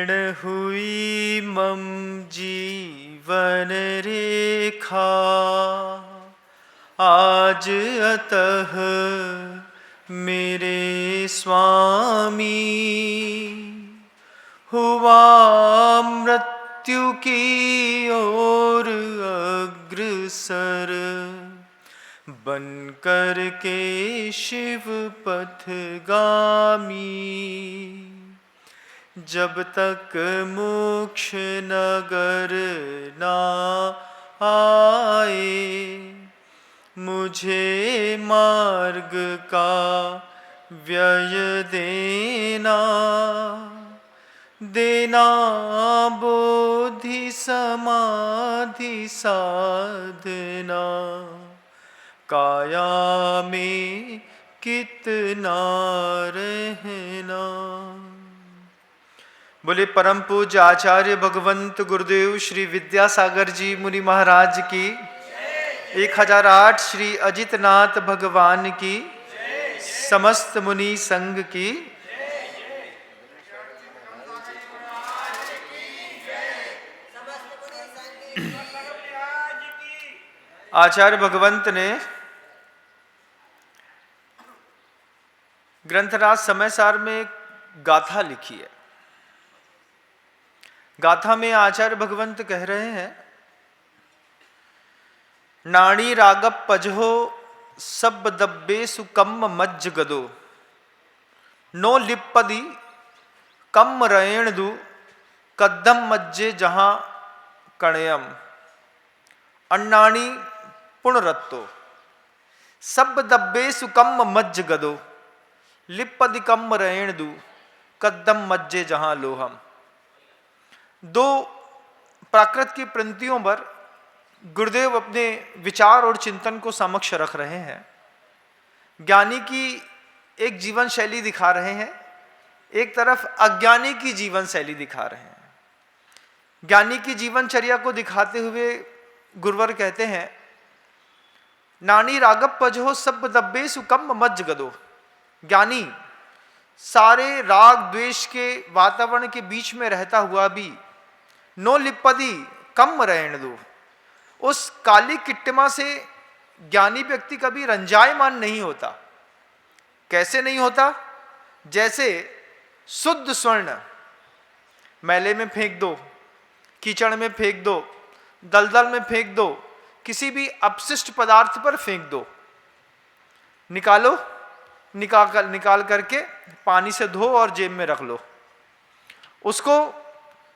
क्षीण हुई मम जीवन रेखा, आज अतः मेरे स्वामी हुआ मृत्यु की ओर अग्रसर, बन कर के शिव पथगामी। जब तक मोक्ष नगर ना आए, मुझे मार्ग का व्यय देना, देना बोधि समाधि साधना, काया में कितना रहना। बोले परम पूज्य आचार्य भगवंत गुरुदेव श्री विद्यासागर जी मुनि महाराज की, 1008 श्री अजितनाथ भगवान की, समस्त मुनि संघ की। आचार्य भगवंत ने ग्रंथराज समयसार में एक गाथा लिखी है। गाथा में आचार्य भगवंत कह रहे हैं, नाणी रागप पजहो सब दब्बे सुकम्म मज्ज गदो, नो लिप्पदी कम रयण दु कद्दम मज्जे जहां कणयम, अन्नाणी पुनरत्तो सब दब्बे सुकम्म मज्ज गदो, लिप्पदी कम रयण दु कद्दम मज्जे जहां लोहम। दो प्राकृत की पंक्तियों पर गुरुदेव अपने विचार और चिंतन को समक्ष रख रहे हैं। ज्ञानी की एक जीवन शैली दिखा रहे हैं, एक तरफ अज्ञानी की जीवन शैली दिखा रहे हैं। ज्ञानी की जीवनचर्या को दिखाते हुए गुरुवर कहते हैं, नानी रागप पजहो सब दब्बे सुकम्म मज्ज गदो। ज्ञानी सारे राग द्वेष के वातावरण के बीच में रहता हुआ भी नो लिप्पदी कम रहने दो, उस काली किट्टिमा से ज्ञानी व्यक्ति कभी रंजायमान नहीं होता। कैसे नहीं होता? जैसे शुद्ध स्वर्ण मैले में फेंक दो, कीचड़ में फेंक दो, दलदल में फेंक दो, किसी भी अपशिष्ट पदार्थ पर फेंक दो, निकालो, निकाल करके पानी से धो और जेब में रख लो। उसको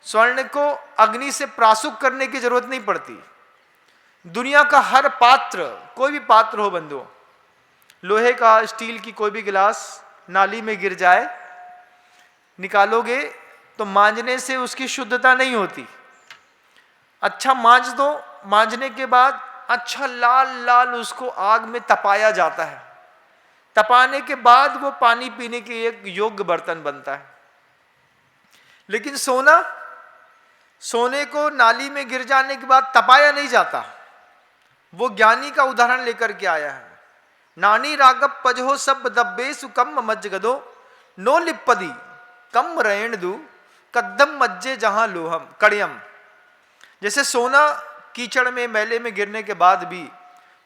स्वर्ण को अग्नि से प्रासुक करने की जरूरत नहीं पड़ती। दुनिया का हर पात्र, कोई भी पात्र हो बंधुओं, लोहे का, स्टील की कोई भी गिलास नाली में गिर जाए, निकालोगे तो मांजने से उसकी शुद्धता नहीं होती। अच्छा मांज दो, मांजने के बाद अच्छा लाल लाल उसको आग में तपाया जाता है। तपाने के बाद वो पानी पीने के एक योग्य बर्तन बनता है। लेकिन सोने को नाली में गिर जाने के बाद तपाया नहीं जाता। वो ज्ञानी का उदाहरण लेकर के आया है। नानी रागप पजहो सब दब्बे सुकम्म मज्ज गदो, नो लिप्पदी कम रयण दु कद्दम मज्जे जहां लोहम कड़यम। जैसे सोना कीचड़ में, मैले में गिरने के बाद भी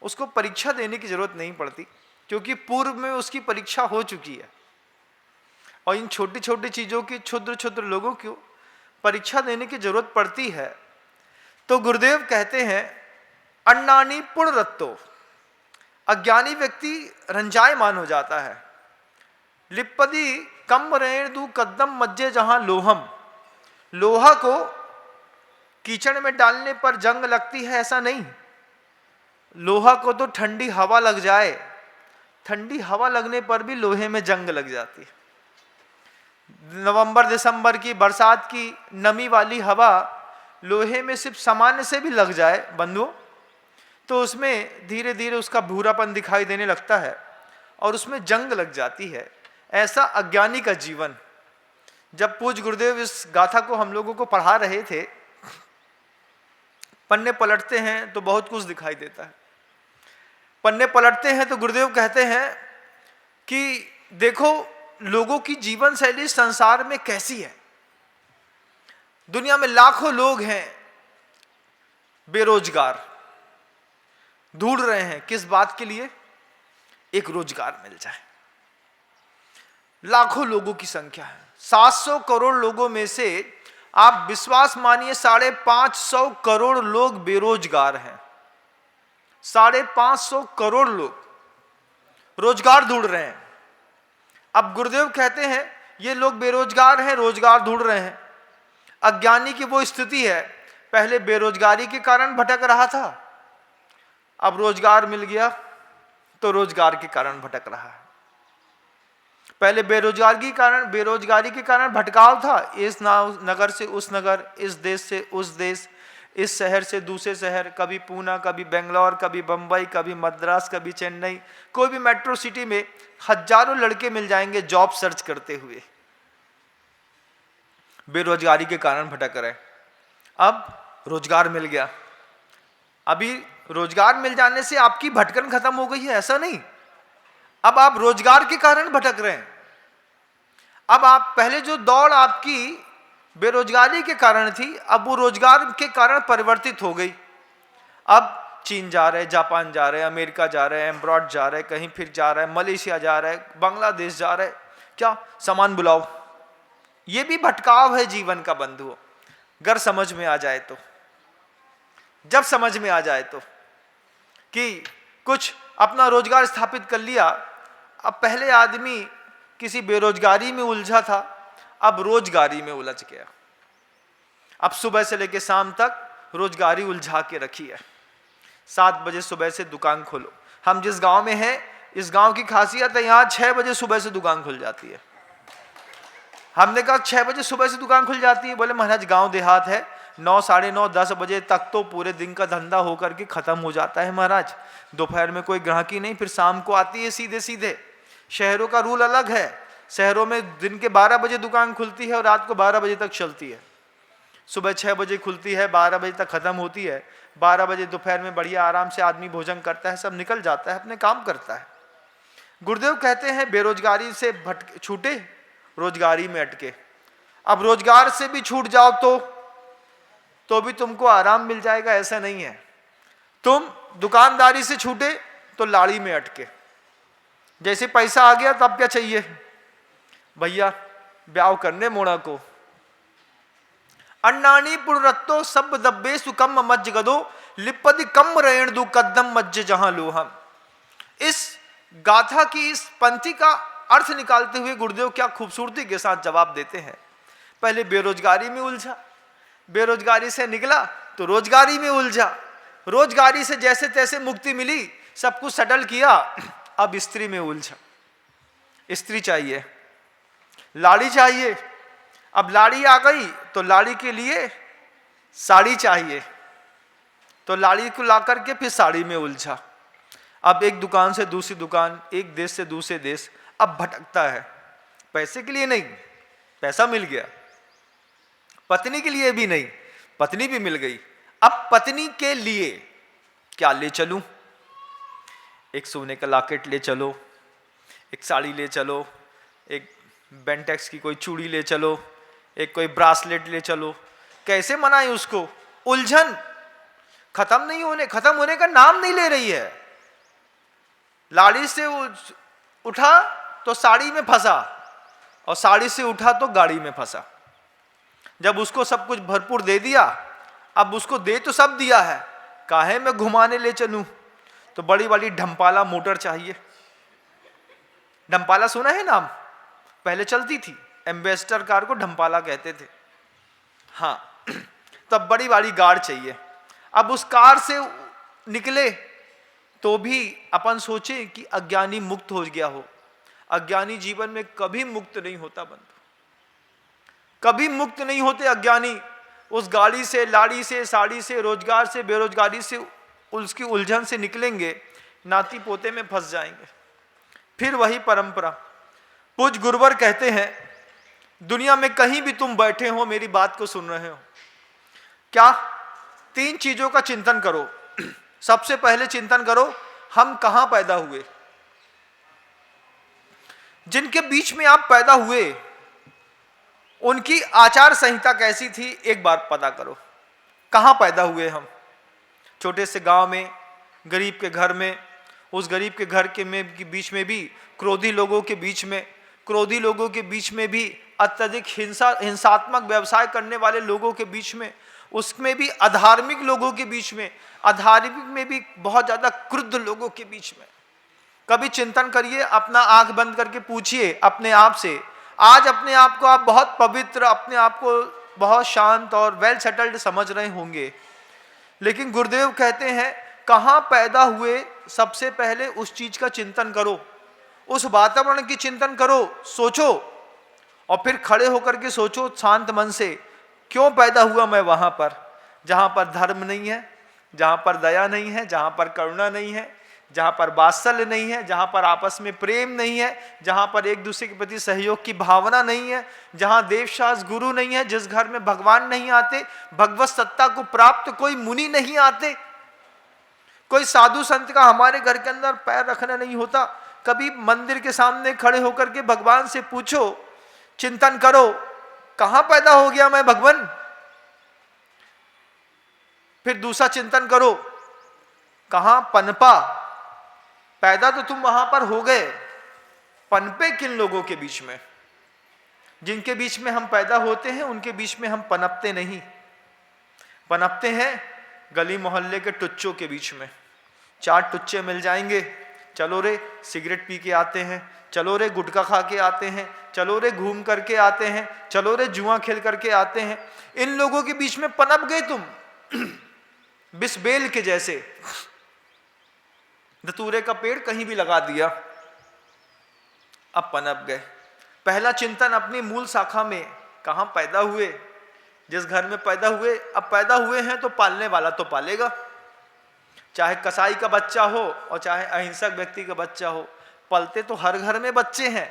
उसको परीक्षा देने की जरूरत नहीं पड़ती, क्योंकि पूर्व में उसकी परीक्षा हो चुकी है। और इन छोटी छोटी चीजों की, क्षुद्र क्षुद्र लोगों को परीक्षा देने की जरूरत पड़ती है। तो गुरुदेव कहते हैं, अन्नानी पुनरत्तो, अज्ञानी व्यक्ति रंजायमान हो जाता है। लिप्पदी कम रेण दू कद्दम मज्जे जहां लोहम, लोहा को कीचड़ में डालने पर जंग लगती है ऐसा नहीं। लोहा को तो ठंडी हवा लग जाए, ठंडी हवा लगने पर भी लोहे में जंग लग जाती है। नवंबर दिसंबर की बरसात की नमी वाली हवा लोहे में सिर्फ सामान्य से भी लग जाए बंधुओं, तो उसमें धीरे धीरे उसका भूरापन दिखाई देने लगता है और उसमें जंग लग जाती है। ऐसा अज्ञानी का जीवन। जब पूज्य गुरुदेव इस गाथा को हम लोगों को पढ़ा रहे थे, पन्ने पलटते हैं तो बहुत कुछ दिखाई देता है। पन्ने पलटते हैं तो गुरुदेव कहते हैं कि देखो लोगों की जीवन शैली संसार में कैसी है। दुनिया में लाखों लोग हैं बेरोजगार, ढूंढ रहे हैं किस बात के लिए? एक रोजगार मिल जाए। लाखों लोगों की संख्या है, 700 करोड़ लोगों में से आप विश्वास मानिए 550 करोड़ लोग बेरोजगार हैं। 550 करोड़ लोग रोजगार ढूंढ रहे हैं। अब गुरुदेव कहते हैं ये लोग बेरोजगार हैं, रोजगार ढूंढ रहे हैं। अज्ञानी की वो स्थिति है, पहले बेरोजगारी के कारण भटक रहा था, अब रोजगार मिल गया तो रोजगार के कारण भटक रहा है। पहले बेरोजगारी के कारण भटकाव था, इस नगर से उस नगर, इस देश से उस देश, इस शहर से दूसरे शहर, कभी पूना, कभी बेंगलोर, कभी बंबई, कभी मद्रास, कभी चेन्नई। कोई भी मेट्रो सिटी में हजारों लड़के मिल जाएंगे जॉब सर्च करते हुए, बेरोजगारी के कारण भटक रहे। अब रोजगार मिल गया। अभी रोजगार मिल जाने से आपकी भटकन खत्म हो गई है, ऐसा नहीं। अब आप रोजगार के कारण भटक रहे हैं। अब आप पहले जो दौड़ आपकी बेरोजगारी के कारण थी, अब वो रोजगार के कारण परिवर्तित हो गई। अब चीन जा रहे, जापान जा रहे, अमेरिका जा रहे, एम्ब्रॉड जा रहे, कहीं फिर जा रहे, मलेशिया जा रहे, बांग्लादेश जा रहे, क्या सामान बुलाओ। ये भी भटकाव है जीवन का बंधुओं, अगर समझ में आ जाए तो। जब समझ में आ जाए तो कि कुछ अपना रोजगार स्थापित कर लिया। अब पहले आदमी किसी बेरोजगारी में उलझा था, अब रोजगारी में उलझ गया। अब सुबह से लेकर शाम तक रोजगारी उलझा के रखी है। 7 बजे सुबह से दुकान खोलो। हम जिस गांव में हैं, इस गांव की खासियत है, यहाँ 6 बजे सुबह से दुकान खुल जाती है। हमने कहा 6 बजे सुबह से दुकान खुल जाती है, बोले महाराज गांव देहात है, 9, साढ़े 9, 10 बजे तक तो पूरे दिन का धंधा होकर के खत्म हो जाता है महाराज। दोपहर में कोई ग्राहकी नहीं, फिर शाम को आती है सीधे सीधे। शहरों का रूल अलग है, शहरों में दिन के 12 बजे दुकान खुलती है और रात को 12 बजे तक चलती है। सुबह 6 बजे खुलती है, 12 बजे तक खत्म होती है। 12 बजे दोपहर में बढ़िया आराम से आदमी भोजन करता है, सब निकल जाता है, अपने काम करता है। गुरुदेव कहते हैं बेरोजगारी से छूटे, रोजगारी में अटके। अब रोजगार से भी छूट जाओ तो भी तुमको आराम मिल जाएगा, ऐसा नहीं है। तुम दुकानदारी से छूटे तो लाड़ी में अटके। जैसे पैसा आ गया तब क्या चाहिए भैया, ब्याह करने मोड़ा को। अन्नानी पुरत्तो सब दब्बे सुकम मज्ज गदो, लिपदि कम रेण दु कदम मज्ज जहां लोहम। इस गाथा की, इस पंक्ति का अर्थ निकालते हुए गुरुदेव क्या खूबसूरती के साथ जवाब देते हैं। पहले बेरोजगारी में उलझा, बेरोजगारी से निकला तो रोजगारी में उलझा, रोजगारी से जैसे तैसे मुक्ति मिली, सब कुछ सेटल किया, अब स्त्री में उलझा। स्त्री चाहिए, लाड़ी चाहिए। अब लाड़ी आ गई तो लाड़ी के लिए साड़ी चाहिए, तो लाड़ी को ला करके फिर साड़ी में उलझा। अब एक दुकान से दूसरी दुकान, एक देश से दूसरे देश, अब भटकता है। पैसे के लिए नहीं, पैसा मिल गया। पत्नी के लिए भी नहीं, पत्नी भी मिल गई। अब पत्नी के लिए क्या ले चलूं? एक सोने का लॉकेट ले चलो, एक साड़ी ले चलो, एक बेंटेक्स की कोई चूड़ी ले चलो, एक कोई ब्रासलेट ले चलो। कैसे मनाएं उसको? उलझन खत्म होने का नाम नहीं ले रही है। लाड़ी से उठा तो साड़ी में फंसा, और साड़ी से उठा तो गाड़ी में फंसा। जब उसको सब कुछ भरपूर दे दिया, अब उसको दे तो सब दिया है, काहे में घुमाने ले चलूं? तो बड़ी बड़ी ढम्पाला मोटर चाहिए। ढम्पाला सुना है नाम? पहले चलती थी, एम्बेसडर कार को ढम्पाला कहते थे। हाँ, तब बड़ी बड़ी कार चाहिए। अब उस कार से निकले तो भी अपन सोचे कि अज्ञानी मुक्त हो गया हो। अज्ञानी जीवन में कभी मुक्त नहीं होता बंधु, कभी मुक्त नहीं होते अज्ञानी। उस गाड़ी से, लाड़ी से, साड़ी से, रोजगार से, बेरोजगारी से, उसकी उलझन से निकलेंगे, नाती पोते में फंस जाएंगे। फिर वही परंपरा। पूज्य गुरुवर कहते हैं, दुनिया में कहीं भी तुम बैठे हो, मेरी बात को सुन रहे हो, क्या 3 चीजों का चिंतन करो। सबसे पहले चिंतन करो, हम कहां पैदा हुए। जिनके बीच में आप पैदा हुए उनकी आचार संहिता कैसी थी एक बार पता करो। कहाँ पैदा हुए हम? छोटे से गांव में, गरीब के घर में, उस गरीब के घर के बीच में भी क्रोधी लोगों के बीच में, क्रोधी लोगों के बीच में भी अत्यधिक हिंसात्मक व्यवसाय करने वाले लोगों के बीच में, उसमें भी अधार्मिक लोगों के बीच में, अधार्मिक में भी बहुत ज़्यादा क्रुद्ध लोगों के बीच में। कभी चिंतन करिए, अपना आंख बंद करके पूछिए अपने आप से, आज अपने आप को आप बहुत पवित्र, अपने आप को बहुत शांत और वेल सेटल्ड समझ रहे होंगे, लेकिन गुरुदेव कहते हैं कहाँ पैदा हुए, सबसे पहले उस चीज का चिंतन करो, उस वातावरण की चिंतन करो, सोचो, और फिर खड़े होकर के सोचो शांत मन से, क्यों पैदा हुआ मैं वहां पर जहां पर धर्म नहीं है, जहां पर दया नहीं है, जहां पर करुणा नहीं है, जहां पर वात्सल्य नहीं है, जहां पर आपस में प्रेम नहीं है, जहां पर एक दूसरे के प्रति सहयोग की भावना नहीं है, जहां देवशास्त्र गुरु नहीं है, जिस घर में भगवान नहीं आते, भगवत सत्ता को प्राप्त कोई मुनि नहीं आते, कोई साधु संत का हमारे घर के अंदर पैर रखना नहीं होता। कभी मंदिर के सामने खड़े होकर के भगवान से पूछो, चिंतन करो, कहां पैदा हो गया मैं भगवान? फिर दूसरा चिंतन करो, कहां पनपा? पैदा तो तुम वहां पर हो गए, पनपे किन लोगों के बीच में? जिनके बीच में हम पैदा होते हैं उनके बीच में हम पनपते नहीं, पनपते हैं गली मोहल्ले के टुच्चों के बीच में। चार टुच्चे मिल जाएंगे, चलो रे सिगरेट पी के आते हैं, चलो रे गुटखा खा के आते हैं, चलो रे घूम करके आते हैं, चलो रे जुआ खेल करके आते हैं। इन लोगों के बीच में पनप गए तुम बिस्बेल के जैसे। धतूरे का पेड़ कहीं भी लगा दिया, अब पनप गए। पहला चिंतन अपनी मूल शाखा में, कहां पैदा हुए, जिस घर में पैदा हुए, अब पैदा हुए हैं तो पालने वाला तो पालेगा, चाहे कसाई का बच्चा हो और चाहे अहिंसक व्यक्ति का बच्चा हो, पलते तो हर घर में बच्चे हैं,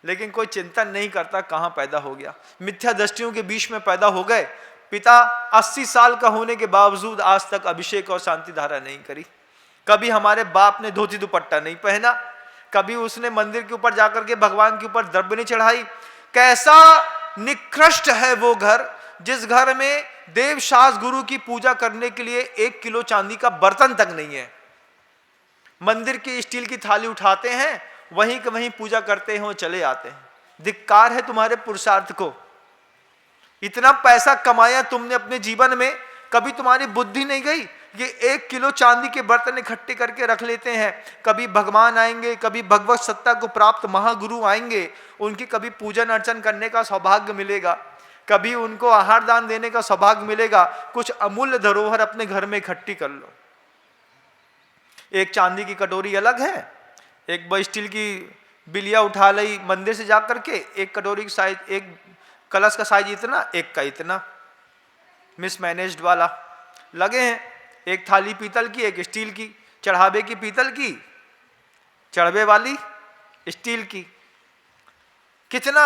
लेकिन कोई चिंतन नहीं करता कहां पैदा हो गया। मिथ्या दृष्टियों के बीच में पैदा हो गए। पिता 80 साल का होने के बावजूद आज तक अभिषेक और शांति धारा नहीं करी, कभी हमारे बाप ने धोती दुपट्टा नहीं पहना, कभी उसने मंदिर के ऊपर जाकर के भगवान के ऊपर द्रव्य नहीं चढ़ाई। कैसा निकृष्ट है वो घर जिस घर में देव शास्त्र गुरु की पूजा करने के लिए 1 किलो चांदी का बर्तन तक नहीं है। मंदिर की स्टील की थाली उठाते हैं, वहीं के वहीं पूजा करते हैं और चले आते हैं। धिक्कार है तुम्हारे पुरुषार्थ को। इतना पैसा कमाया तुमने अपने जीवन में, कभी तुम्हारी बुद्धि नहीं गई ये 1 किलो चांदी के बर्तन इकट्ठे करके रख लेते हैं। कभी भगवान आएंगे, कभी भगवत सत्ता को प्राप्त महागुरु आएंगे, उनकी कभी पूजन अर्चन करने का सौभाग्य मिलेगा, कभी उनको आहार दान देने का सौभाग्य मिलेगा। कुछ अमूल्य धरोहर अपने घर में इकट्ठी कर लो। एक चांदी की कटोरी अलग है, एक स्टील की बिलिया उठा ली मंदिर से जाकर के, एक कटोरी की साइज, एक कलश का साइज इतना, एक का इतना, मिसमैनेज्ड वाला लगे हैं। एक थाली पीतल की, एक स्टील की, चढ़ावे की पीतल की, चढ़वे वाली स्टील की। कितना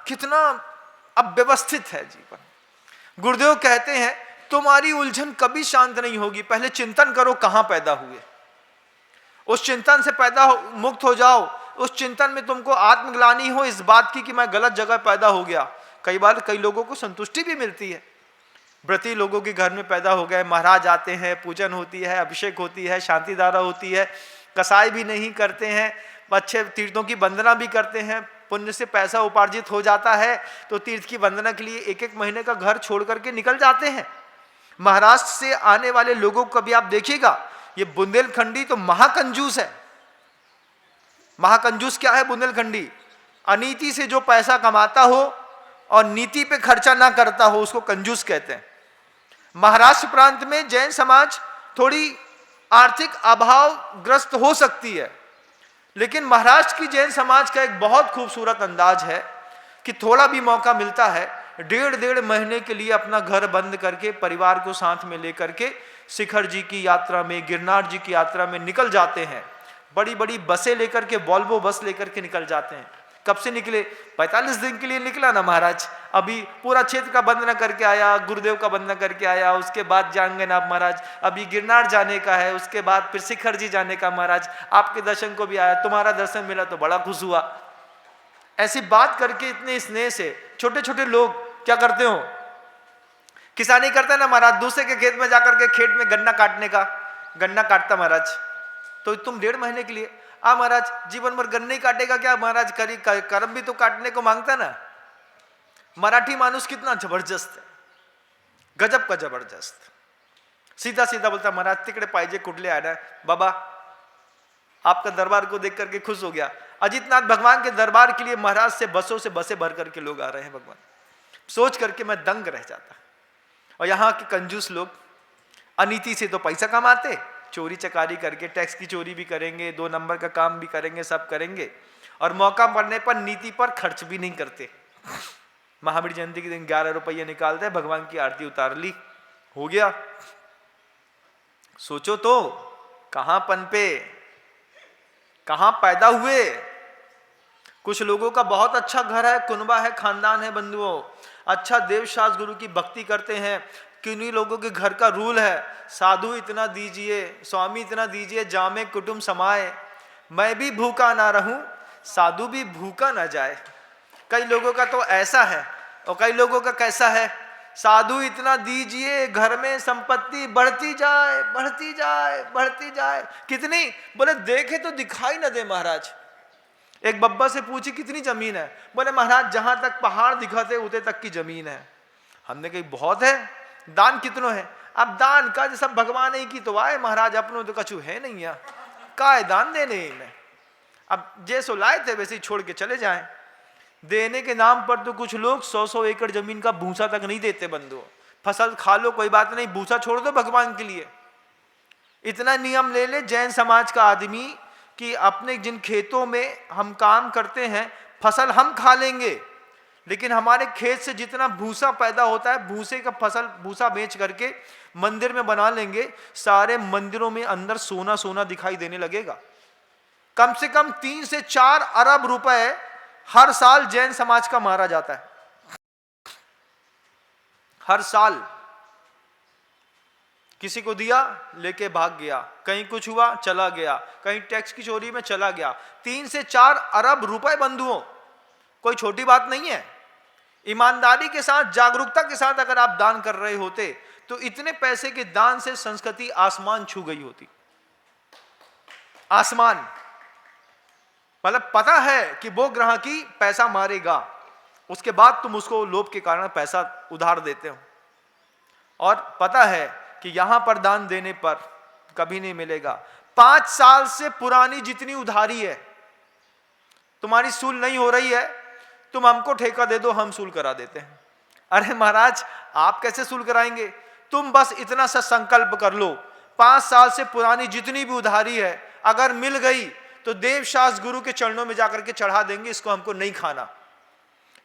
कितना अव्यवस्थित है जीवन। गुरुदेव कहते हैं तुम्हारी उलझन कभी शांत नहीं होगी। पहले चिंतन करो कहां पैदा हुए, उस चिंतन से मुक्त हो जाओ। उस चिंतन में तुमको आत्मग्लानि हो इस बात की कि मैं गलत जगह पैदा हो गया। कई बार कई लोगों को संतुष्टि भी मिलती है, व्रती लोगों के घर में पैदा हो गए, महाराज आते हैं, पूजन होती है, अभिषेक होती है, शांति धारा होती है, कसाई भी नहीं करते हैं, अच्छे तीर्थों की वंदना भी करते हैं, पुण्य से पैसा उपार्जित हो जाता है तो तीर्थ की वंदना के लिए 1-1 महीने का घर छोड़ करके निकल जाते हैं। महाराष्ट्र से आने वाले लोगों को कभी आप देखिएगा, ये बुंदेलखंडी तो महाकंजूस है। महाकंजूस क्या है बुंदेलखंडी? अनीति से जो पैसा कमाता हो और नीति पे खर्चा ना करता हो उसको कंजूस कहते हैं। महाराष्ट्र प्रांत में जैन समाज थोड़ी आर्थिक अभावग्रस्त हो सकती है, लेकिन महाराष्ट्र की जैन समाज का एक बहुत खूबसूरत अंदाज है कि थोड़ा भी मौका मिलता है 1.5 महीने के लिए अपना घर बंद करके परिवार को साथ में लेकर के शिखर जी की यात्रा में, गिरनार जी की यात्रा में निकल जाते हैं। बड़ी बड़ी बसें लेकर के, वॉल्वो बस लेकर के निकल जाते हैं। कब से निकले? 45 दिन के लिए निकला ना महाराज। अभी पूरा क्षेत्र का वंदना करके आया, गुरुदेव का वंदना करके आया, उसके बाद जाएंगे ना आप महाराज, अभी गिरनार जाने का है, उसके बाद फिर शिखर जी जाने का महाराज। आपके दर्शन को भी आया, तुम्हारा दर्शन मिला तो बड़ा खुश हुआ। ऐसी बात करके इतने स्नेह से, छोटे छोटे लोग क्या करते हो, किसानी करते ना महाराज, दूसरे के खेत में जाकर के खेत में गन्ना काटने का, गन्ना काटता महाराज, तो तुम 1.5 महीने के लिए महाराज जीवन भर गन्ने ही काटेगा क्या महाराज, करी कर्म भी तो काटने को मांगता ना। मराठी मानुस कितना जबरदस्त है, गजब का जबरदस्त, सीधा सीधा बोलता महाराज तिकडे पाहिजे कुठले आना बाबा, आपका दरबार को देख करके खुश हो गया। अजितनाथ भगवान के दरबार के लिए महाराज से बसों से बसें भर करके लोग आ रहे हैं, भगवान सोच करके मैं दंग रह जाता। और यहाँ के कंजूस लोग अनीति से तो पैसा कमाते, चोरी चकारी करके टैक्स की चोरी भी करेंगे, 2 नंबर का काम भी करेंगे, सब करेंगे, और मौका पड़ने पर नीति पर खर्च भी नहीं करते। महावीर जयंती के दिन 11 रुपये निकालते, भगवान की आरती उतार ली, हो गया। सोचो तो कहां पनपे, कहां पैदा हुए। कुछ लोगों का बहुत अच्छा घर है, कुनबा है, खानदान है, बंधुओं, अच्छा देवशास्त्र गुरु की भक्ति करते हैं। किन्हीं लोगों के घर का रूल है, साधु इतना दीजिए, स्वामी इतना दीजिए, जामे कुटुंब समाए, मैं भी भूखा ना रहूं, साधु भी भूखा ना जाए। कई लोगों का तो ऐसा है, और कई लोगों का कैसा है, साधु इतना दीजिए, घर में संपत्ति बढ़ती जाए, बढ़ती जाए, बढ़ती जाए। कितनी? बोले देखे तो दिखाई ना दे महाराज। एक बब्बा से पूछी कितनी जमीन है, बोले महाराज जहां तक पहाड़ दिखाते उतने तक की जमीन है। हमने कही बहुत है, दान कितनों है? अब दान का सब भगवान ही की तो आए महाराज, अपनों तो कछु है नहीं है, का है दान देने में। अब जैसो लाए थे वैसे ही छोड़ के चले जाएं। देने के नाम पर तो कुछ लोग 100-100 एकड़ जमीन का भूसा तक नहीं देते बंधुओं। फसल खा लो कोई बात नहीं, भूसा छोड़ दो भगवान के लिए। इतना नियम ले ले जैन समाज का आदमी कि अपने जिन खेतों में हम काम करते हैं, फसल हम खा लेंगे, लेकिन हमारे खेत से जितना भूसा पैदा होता है, भूसे का फसल भूसा बेच करके मंदिर में बना लेंगे। सारे मंदिरों में अंदर सोना सोना दिखाई देने लगेगा। कम से कम 3 से 4 अरब रुपए हर साल जैन समाज का मारा जाता है, हर साल। किसी को दिया लेके भाग गया, कहीं कुछ हुआ चला गया, कहीं टैक्स की चोरी में चला गया। 3 से 4 अरब रुपए बंधुओं, कोई छोटी बात नहीं है। ईमानदारी के साथ, जागरूकता के साथ अगर आप दान कर रहे होते तो इतने पैसे के दान से संस्कृति आसमान छू गई होती। आसमान, मतलब पता है कि वो ग्राहकी पैसा मारेगा, उसके बाद तुम उसको लोभ के कारण पैसा उधार देते हो, और पता है कि यहां पर दान देने पर कभी नहीं मिलेगा। 5 साल से पुरानी जितनी उधारी है, तुम्हारी सूल नहीं हो रही है, तुम हमको ठेका दे दो, हम सूल करा देते हैं। अरे महाराज आप कैसे सूल कराएंगे? तुम बस इतना सा संकल्प कर लो, 5 साल से पुरानी जितनी भी उधारी है अगर मिल गई तो देवशास्त्र गुरु के चरणों में जाकर के चढ़ा देंगे, इसको हमको नहीं खाना।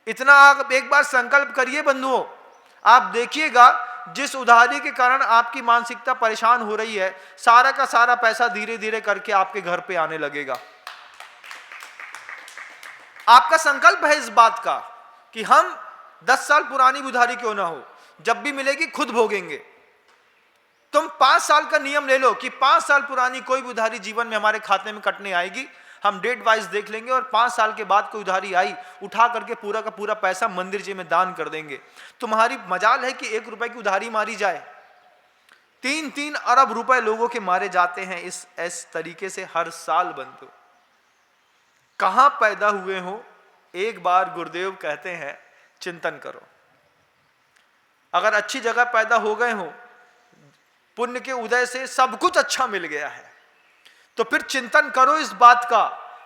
इतना आप एक बार संकल्प करिए बंधुओं, आप देखिएगा जिस उधारी के कारण आपकी मानसिकता परेशान हो रही है, सारा का सारा पैसा धीरे धीरे करके आपके घर पे आने लगेगा। आपका संकल्प है इस बात का कि हम 10 साल पुरानी उधारी क्यों ना हो, जब भी मिलेगी खुद भोगेंगे। तुम 5 साल का नियम ले लो कि 5 साल पुरानी कोई भी उधारी जीवन में हमारे खाते में कटने आएगी, हम डेट वाइज देख लेंगे, और 5 साल के बाद कोई उधारी आई, उठा करके पूरा का पूरा पैसा मंदिर जी में दान कर देंगे। तुम्हारी मजाल है कि 1 रुपए की उधारी मारी जाए। 3-3 अरब रुपए लोगों के मारे जाते हैं इस तरीके से हर साल। बंधु कहां पैदा हुए हो, एक बार गुरुदेव कहते हैं चिंतन करो। अगर अच्छी जगह पैदा हो गए हो, पुण्य के उदय से सब कुछ अच्छा मिल गया है, तो फिर चिंतन करो इस बात का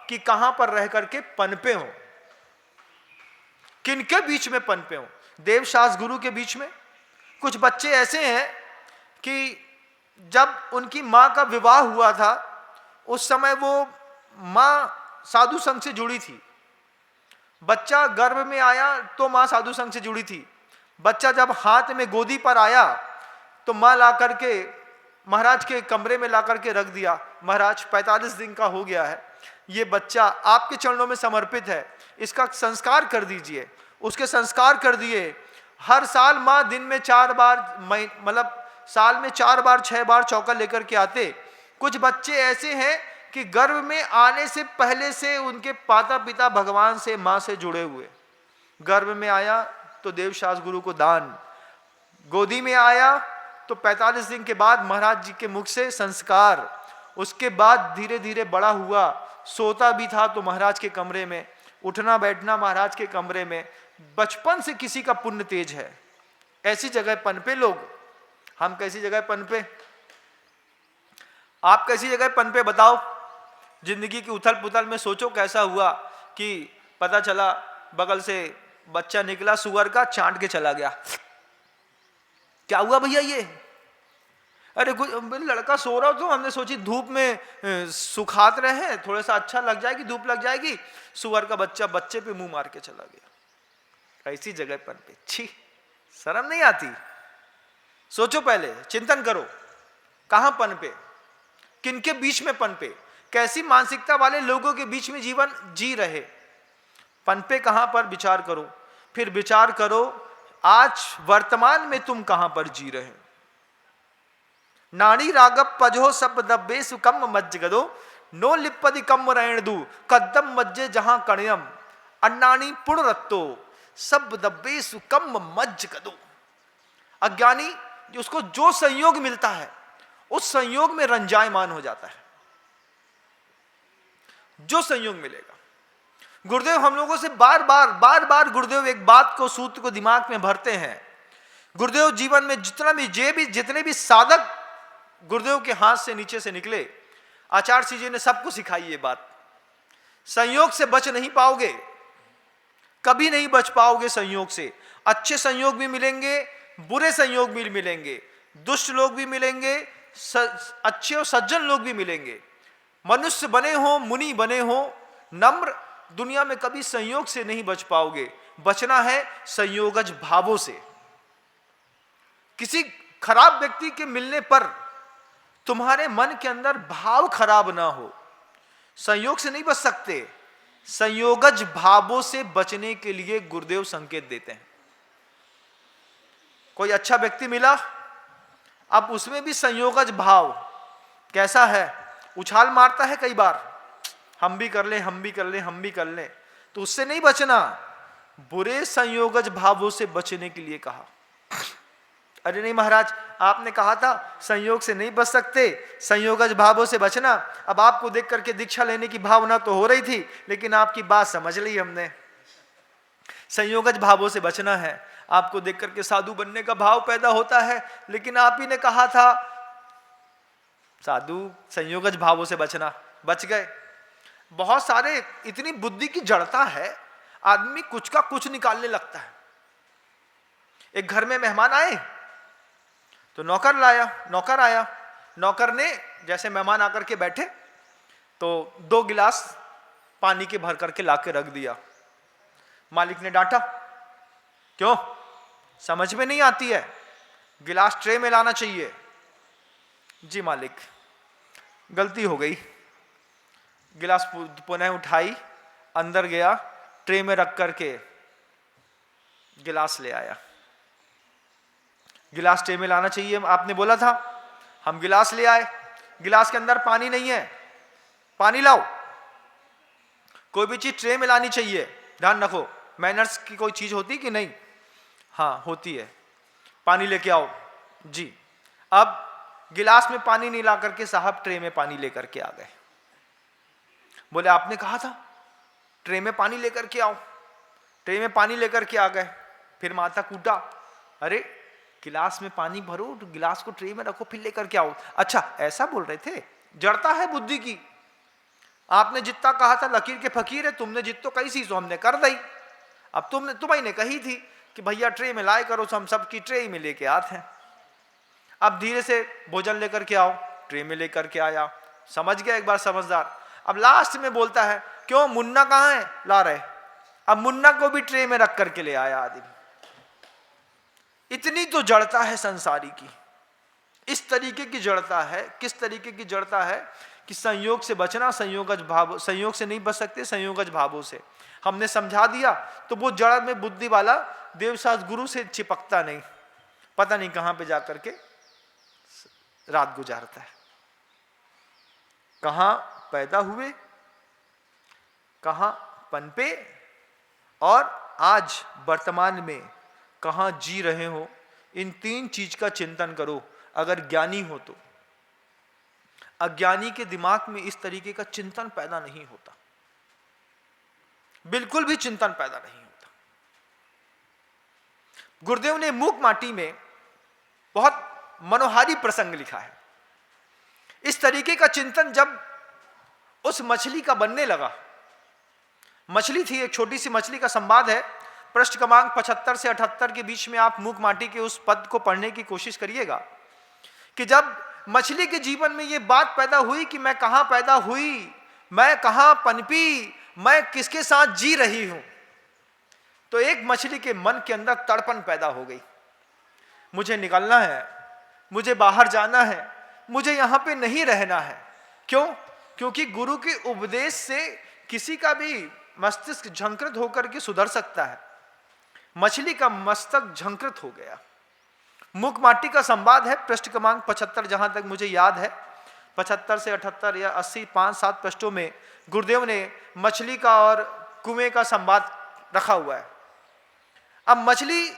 कि कहां पर रह करके पनपे हो, किनके बीच में पनपे हो। देवशास्त्र गुरु के बीच में। कुछ बच्चे ऐसे हैं कि जब उनकी मां का विवाह हुआ था, उस समय वो मां साधु संघ से जुड़ी थी। बच्चा गर्भ में आया तो मां साधु संघ से जुड़ी थी। बच्चा जब हाथ में गोदी पर आया तो मां ला करके महाराज के कमरे में ला करके रख दिया। महाराज 45 दिन का हो गया है, ये बच्चा आपके चरणों में समर्पित है, इसका संस्कार कर दीजिए। उसके संस्कार कर दिए। हर साल मां दिन में 4 बार, मतलब साल में 4 बार 6 बार चौका लेकर के आते। कुछ बच्चे ऐसे हैं कि गर्भ में आने से पहले से उनके माता पिता भगवान से, मां से जुड़े हुए। गर्भ में आया तो देवशास गुरु को दान, गोदी में आया तो 45 दिन के बाद महाराज जी के मुख से संस्कार, उसके बाद धीरे धीरे बड़ा हुआ, सोता भी था तो महाराज के कमरे में, उठना बैठना महाराज के कमरे में। बचपन से किसी का पुण्य तेज है, ऐसी जगह पनपे लोग। हम कैसी जगह पनपे? आप कैसी जगह पनपे बताओ? जिंदगी की उथल पुथल में सोचो कैसा हुआ कि पता चला बगल से बच्चा निकला सुअर का, चाट के चला गया। क्या हुआ भैया ये? अरे लड़का सो रहा तो हमने सोची धूप में सुखात रहे, थोड़ा सा अच्छा लग जाएगी, धूप लग जाएगी। सुअर का बच्चा बच्चे पे मुंह मार के चला गया। ऐसी जगह पनपे, छी, शर्म नहीं आती? सोचो, पहले चिंतन करो, कहां पनपे, किनके बीच में पनपे, कैसी मानसिकता वाले लोगों के बीच में जीवन जी रहे, पनपे कहां पर? विचार करो। फिर विचार करो आज वर्तमान में तुम कहां पर जी रहे। नानी रागप पजो सब दब्बे सुकम मज्ज गदो, नो लिपदि कम रैण दू कदम मज्जे जहां कण्यम, अन्नानी पुण रत्तो सब दब्बे सुकम मज्ज गदो। अज्ञानी उसको जो संयोग मिलता है उस संयोग में रंजायमान हो जाता है, जो संयोग मिलेगा। गुरुदेव हम लोगों से बार बार गुरुदेव एक बात को, सूत्र को दिमाग में भरते हैं। गुरुदेव जीवन में जितने भी साधक गुरुदेव के हाथ से नीचे से निकले, आचार्य जी ने सबको सिखाई ये बात। संयोग से बच नहीं पाओगे, कभी नहीं बच पाओगे संयोग से। अच्छे संयोग भी मिलेंगे, बुरे संयोग भी मिलेंगे, दुष्ट लोग भी मिलेंगे, अच्छे और सज्जन लोग भी मिलेंगे। मनुष्य बने हो, मुनि बने हो, नम्र, दुनिया में कभी संयोग से नहीं बच पाओगे। बचना है संयोगज भावों से। किसी खराब व्यक्ति के मिलने पर तुम्हारे मन के अंदर भाव खराब ना हो, संयोग से नहीं बच सकते। संयोगज भावों से बचने के लिए गुरुदेव संकेत देते हैं। कोई अच्छा व्यक्ति मिला, अब उसमें भी संयोगज भाव कैसा है? उछाल मारता है कई बार, हम भी कर ले, हम भी कर ले, हम भी कर ले, तो उससे नहीं बचना। बुरे संयोगज भावों से बचने के लिए कहा। अरे नहीं महाराज, आपने कहा था संयोग से नहीं बच सकते, संयोगज भावों से बचना। अब आपको देख करके दीक्षा लेने की भावना तो हो रही थी, लेकिन आपकी बात समझ ली हमने। संयोगज भावों से बचना है, आपको देख करके साधु बनने का भाव पैदा होता है, लेकिन आप ही ने कहा था साधु संयोगज भावों से बचना, बच गए। बहुत सारे, इतनी बुद्धि की जड़ता है, आदमी कुछ का कुछ निकालने लगता है। एक घर में मेहमान आए तो नौकर आया, नौकर ने जैसे मेहमान आकर के बैठे तो 2 गिलास पानी के भर करके लाके रख दिया। मालिक ने डांटा, क्यों? समझ में नहीं आती है, गिलास ट्रे में लाना चाहिए। जी मालिक, गलती हो गई। गिलास पुनः उठाई, अंदर गया, ट्रे में रख करके गिलास ले आया। गिलास ट्रे में लाना चाहिए, आपने बोला था। हम गिलास ले आए, गिलास के अंदर पानी नहीं है, पानी लाओ। कोई भी चीज ट्रे में लानी चाहिए, ध्यान रखो। मैनर्स की कोई चीज होती कि नहीं? हाँ होती है। पानी लेके आओ जी। अब गिलास में पानी नहीं ला करके साहब ट्रे में पानी लेकर के आ गए। बोले आपने कहा था ट्रे में पानी लेकर के आओ। ट्रे में पानी लेकर के आ गए। फिर माता कूटा, अरे गिलास में पानी भरो, गिलास को ट्रे में रखो, फिर लेकर के आओ। अच्छा ऐसा बोल रहे थे? जड़ता है बुद्धि की। आपने जितना कहा था लकीर के फकीर है, तुमने जितो कही सी सो हमने कर दी। अब तुम्हें ने कही थी कि भैया ट्रे में लाए करो, तो हम सबकी ट्रे ही में लेके आते हैं। अब धीरे से भोजन लेकर के आओ, ट्रे में लेकर के आया। समझ गया एक बार समझदार। अब लास्ट में बोलता है, क्यों मुन्ना कहाँ है? ला रहे। अब मुन्ना को भी ट्रे में रख करके ले आया आदमी। इतनी तो जड़ता है संसारी की। इस तरीके की जड़ता है। किस तरीके की जड़ता है कि संयोग से बचना, संयोगज भाव, संयोग से नहीं बच सकते, संयोगज भावों से। हमने समझा दिया तो वो जड़ में बुद्धि वाला देवशास गुरु से चिपकता नहीं, पता नहीं कहां पे जाकर के रात गुजारता है। कहां पैदा हुए, कहाँ पनपे और आज वर्तमान में कहाँ जी रहे हो, इन 3 चीज का चिंतन करो अगर ज्ञानी हो तो। अज्ञानी के दिमाग में इस तरीके का चिंतन पैदा नहीं होता, बिल्कुल भी चिंतन पैदा नहीं होता। गुरुदेव ने मूक माटी में बहुत मनोहारी प्रसंग लिखा है। इस तरीके का चिंतन जब उस मछली का बनने लगा, मछली थी, एक छोटी सी मछली का संवाद है, पृष्ठ क्रमांक 75 से 78 के बीच में आप मूक माटी के उस पद को पढ़ने की कोशिश करिएगा कि जब मछली के जीवन में यह बात पैदा हुई कि मैं कहां पैदा हुई, मैं कहां पनपी, मैं किसके साथ जी रही हूं, तो एक मछली के मन के अंदर तड़पन पैदा हो गई। मुझे निकलना है, मुझे बाहर जाना है, मुझे यहां पे नहीं रहना है। क्यों? क्योंकि गुरु के उपदेश से किसी का भी मस्तिष्क झंकृत होकर के सुधर सकता है। मछली का मस्तक झंकृत हो गया। मूक माटी का संवाद है, पृष्ठ क्रमांक 75, जहां तक मुझे याद है 75 से 78 या 80, 5-7 पृष्ठों में गुरुदेव ने मछली का और कुएं का संवाद रखा हुआ है। अब मछली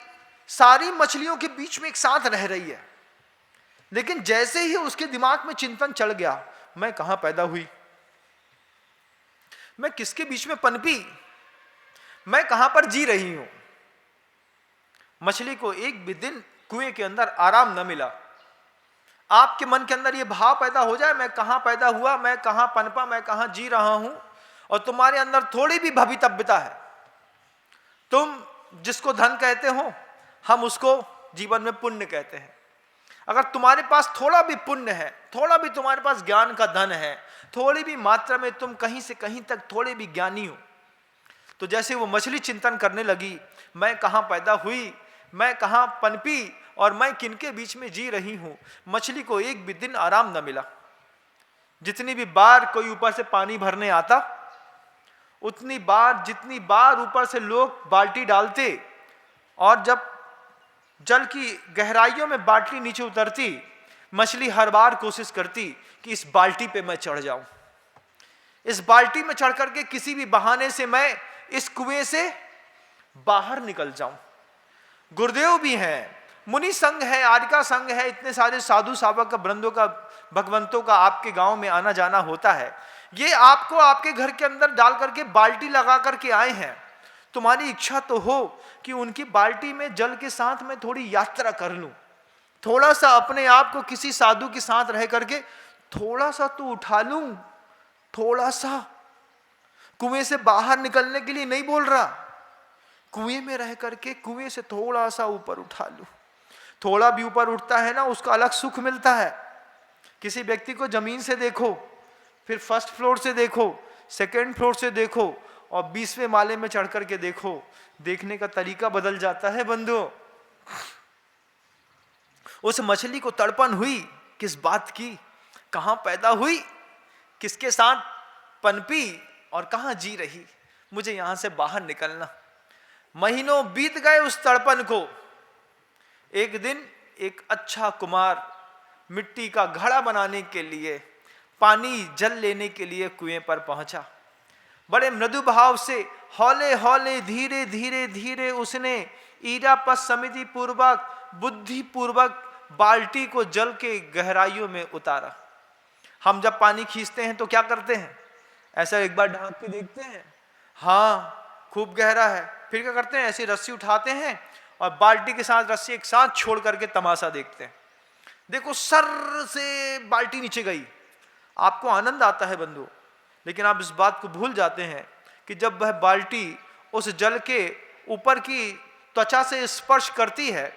सारी मछलियों के बीच में एक साथ रह रही है, लेकिन जैसे ही उसके दिमाग में चिंतन चढ़ गया, मैं कहां पैदा हुई, मैं किसके बीच में पनपी, मैं कहां पर जी रही हूं, मछली को एक भी दिन कुएं के अंदर आराम न मिला। आपके मन के अंदर यह भाव पैदा हो जाए, मैं कहां पैदा हुआ, मैं कहां पनपा, मैं कहां जी रहा हूं, और तुम्हारे अंदर थोड़ी भी भवितव्यता है, तुम जिसको धन कहते हो, हम उसको जीवन में पुण्य कहते हैं। अगर तुम्हारे पास थोड़ा भी पुण्य है, थोड़ा भी तुम्हारे पास ज्ञान का धन है, थोड़ी भी मात्रा में तुम कहीं से कहीं तक थोड़े भी ज्ञानी हो, तो जैसे वो मछली चिंतन करने लगी, मैं कहां पैदा हुई, मैं कहां पनपी और मैं किनके बीच में जी रही हूं, मछली को एक भी दिन आराम न मिला। जितनी भी बार कोई ऊपर से पानी भरने आता, उतनी बार जितनी बार ऊपर से लोग बाल्टी डालते, और जब जल की गहराइयों में बाल्टी नीचे उतरती, मछली हर बार कोशिश करती कि इस बाल्टी पे मैं चढ़ जाऊं, इस बाल्टी में चढ़ करके किसी भी बहाने से मैं इस कुएं से बाहर निकल जाऊं। गुरुदेव भी हैं, मुनि संघ है, आर्यका संघ है, इतने सारे साधु सावक का वृंदों का भगवंतों का आपके गांव में आना जाना होता है। ये आपको आपके घर के अंदर डाल करके बाल्टी लगा करके आए हैं। तुम्हारी इच्छा तो हो कि उनकी बाल्टी में जल के साथ मैं थोड़ी यात्रा कर लूं, थोड़ा सा अपने आप को किसी साधु के साथ रह करके थोड़ा सा तो उठा लूं, थोड़ा सा कुएं से बाहर निकलने के लिए नहीं बोल रहा, कुएं में रह करके कुएं से थोड़ा सा ऊपर उठा लूं। थोड़ा भी ऊपर उठता है ना, उसका अलग सुख मिलता है। किसी व्यक्ति को जमीन से देखो, फिर फर्स्ट फ्लोर से देखो, सेकंड फ्लोर से देखो, और 20वें माले में चढ़ करके देखो, देखने का तरीका बदल जाता है बंधुओं। उस मछली को तड़पन हुई किस बात की, कहां पैदा हुई, किसके साथ पनपी और कहां जी रही, मुझे यहां से बाहर निकलना। महीनों बीत गए उस तड़पन को। एक दिन एक अच्छा कुमार मिट्टी का घड़ा बनाने के लिए, पानी जल लेने के लिए कुएं पर पहुंचा। बड़े मृदु भाव से हौले हौले धीरे धीरे धीरे उसने ईरापस समिति पूर्वक, बुद्धि पूर्वक बाल्टी को जल के गहराइयों में उतारा। हम जब पानी खींचते हैं तो क्या करते हैं, ऐसा एक बार ढांक के देखते हैं, हाँ खूब गहरा है, फिर क्या करते हैं, ऐसी रस्सी उठाते हैं और बाल्टी के साथ रस्सी एक साथ छोड़ करके तमाशा देखते हैं। देखो सर से बाल्टी नीचे गई, आपको आनंद आता है बंधु, लेकिन आप इस बात को भूल जाते हैं कि जब वह बाल्टी उस जल के ऊपर की त्वचा से स्पर्श करती है,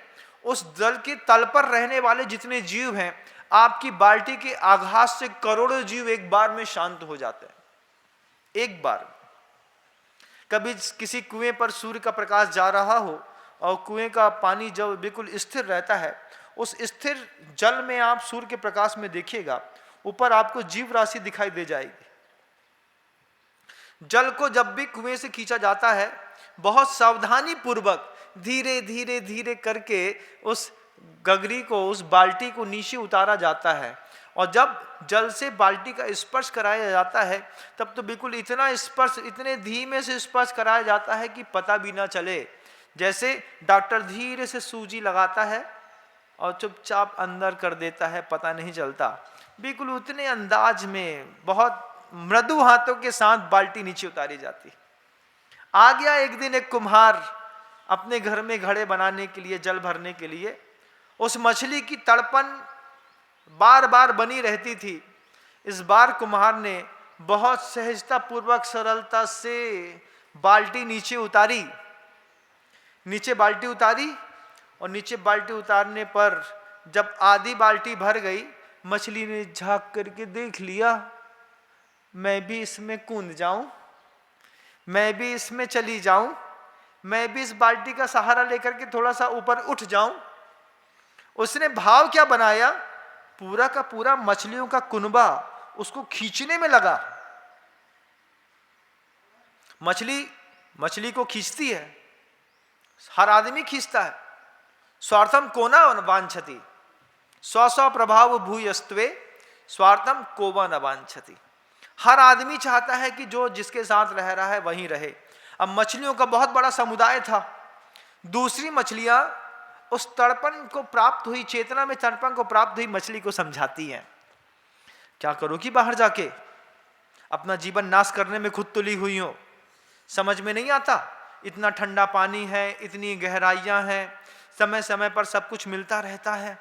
उस जल के तल पर रहने वाले जितने जीव हैं, आपकी बाल्टी के आघात से करोड़ों जीव एक बार में शांत हो जाते हैं। एक बार कभी किसी कुएं पर सूर्य का प्रकाश जा रहा हो और कुएं का पानी जब बिल्कुल स्थिर रहता है, उस स्थिर जल में आप सूर्य के प्रकाश में देखिएगा, ऊपर आपको जीव राशि दिखाई दे जाएगी। जल को जब भी कुएं से खींचा जाता है, बहुत सावधानी पूर्वक धीरे धीरे धीरे करके उस गगरी को, उस बाल्टी को नीचे उतारा जाता है, और जब जल से बाल्टी का स्पर्श कराया जाता है तब तो बिल्कुल इतना स्पर्श, इतने धीमे से स्पर्श कराया जाता है कि पता भी ना चले, जैसे डॉक्टर धीरे से सूजी लगाता है और चुपचाप अंदर कर देता है, पता नहीं चलता। बिल्कुल उतने अंदाज में बहुत मृदु हाथों के साथ बाल्टी नीचे उतारी जाती। आ गया एक दिन एक कुम्हार अपने घर में घड़े बनाने के लिए, जल भरने के लिए। उस मछली की तड़पन बार बार बनी रहती थी। इस बार कुम्हार ने बहुत सहजता पूर्वक, सरलता से बाल्टी नीचे उतारी। नीचे बाल्टी उतारी और नीचे बाल्टी उतारने पर जब आधी बाल्टी भर गई, मछली ने झांक करके देख लिया, मैं भी इसमें कूद जाऊं, मैं भी इसमें चली जाऊं, मैं भी इस बाल्टी का सहारा लेकर के थोड़ा सा ऊपर उठ जाऊं। उसने भाव क्या बनाया, पूरा का पूरा मछलियों का कुनबा उसको खींचने में लगा। मछली को खींचती है, हर आदमी खींचता है। स्वार्थम को न वांछति, स्व प्रभाव भूयस्त्वे स्वार्थम को न वांछति। हर आदमी चाहता है कि जो जिसके साथ रह रहा है वहीं रहे। अब मछलियों का बहुत बड़ा समुदाय था। दूसरी मछलियां उस तड़पन को प्राप्त हुई, चेतना में तड़पन को प्राप्त हुई मछली को समझाती हैं, क्या करो कि बाहर जाके अपना जीवन नाश करने में खुद तुली हुई हो, समझ में नहीं आता। इतना ठंडा पानी है, इतनी गहराइयां हैं, समय समय पर सब कुछ मिलता रहता है,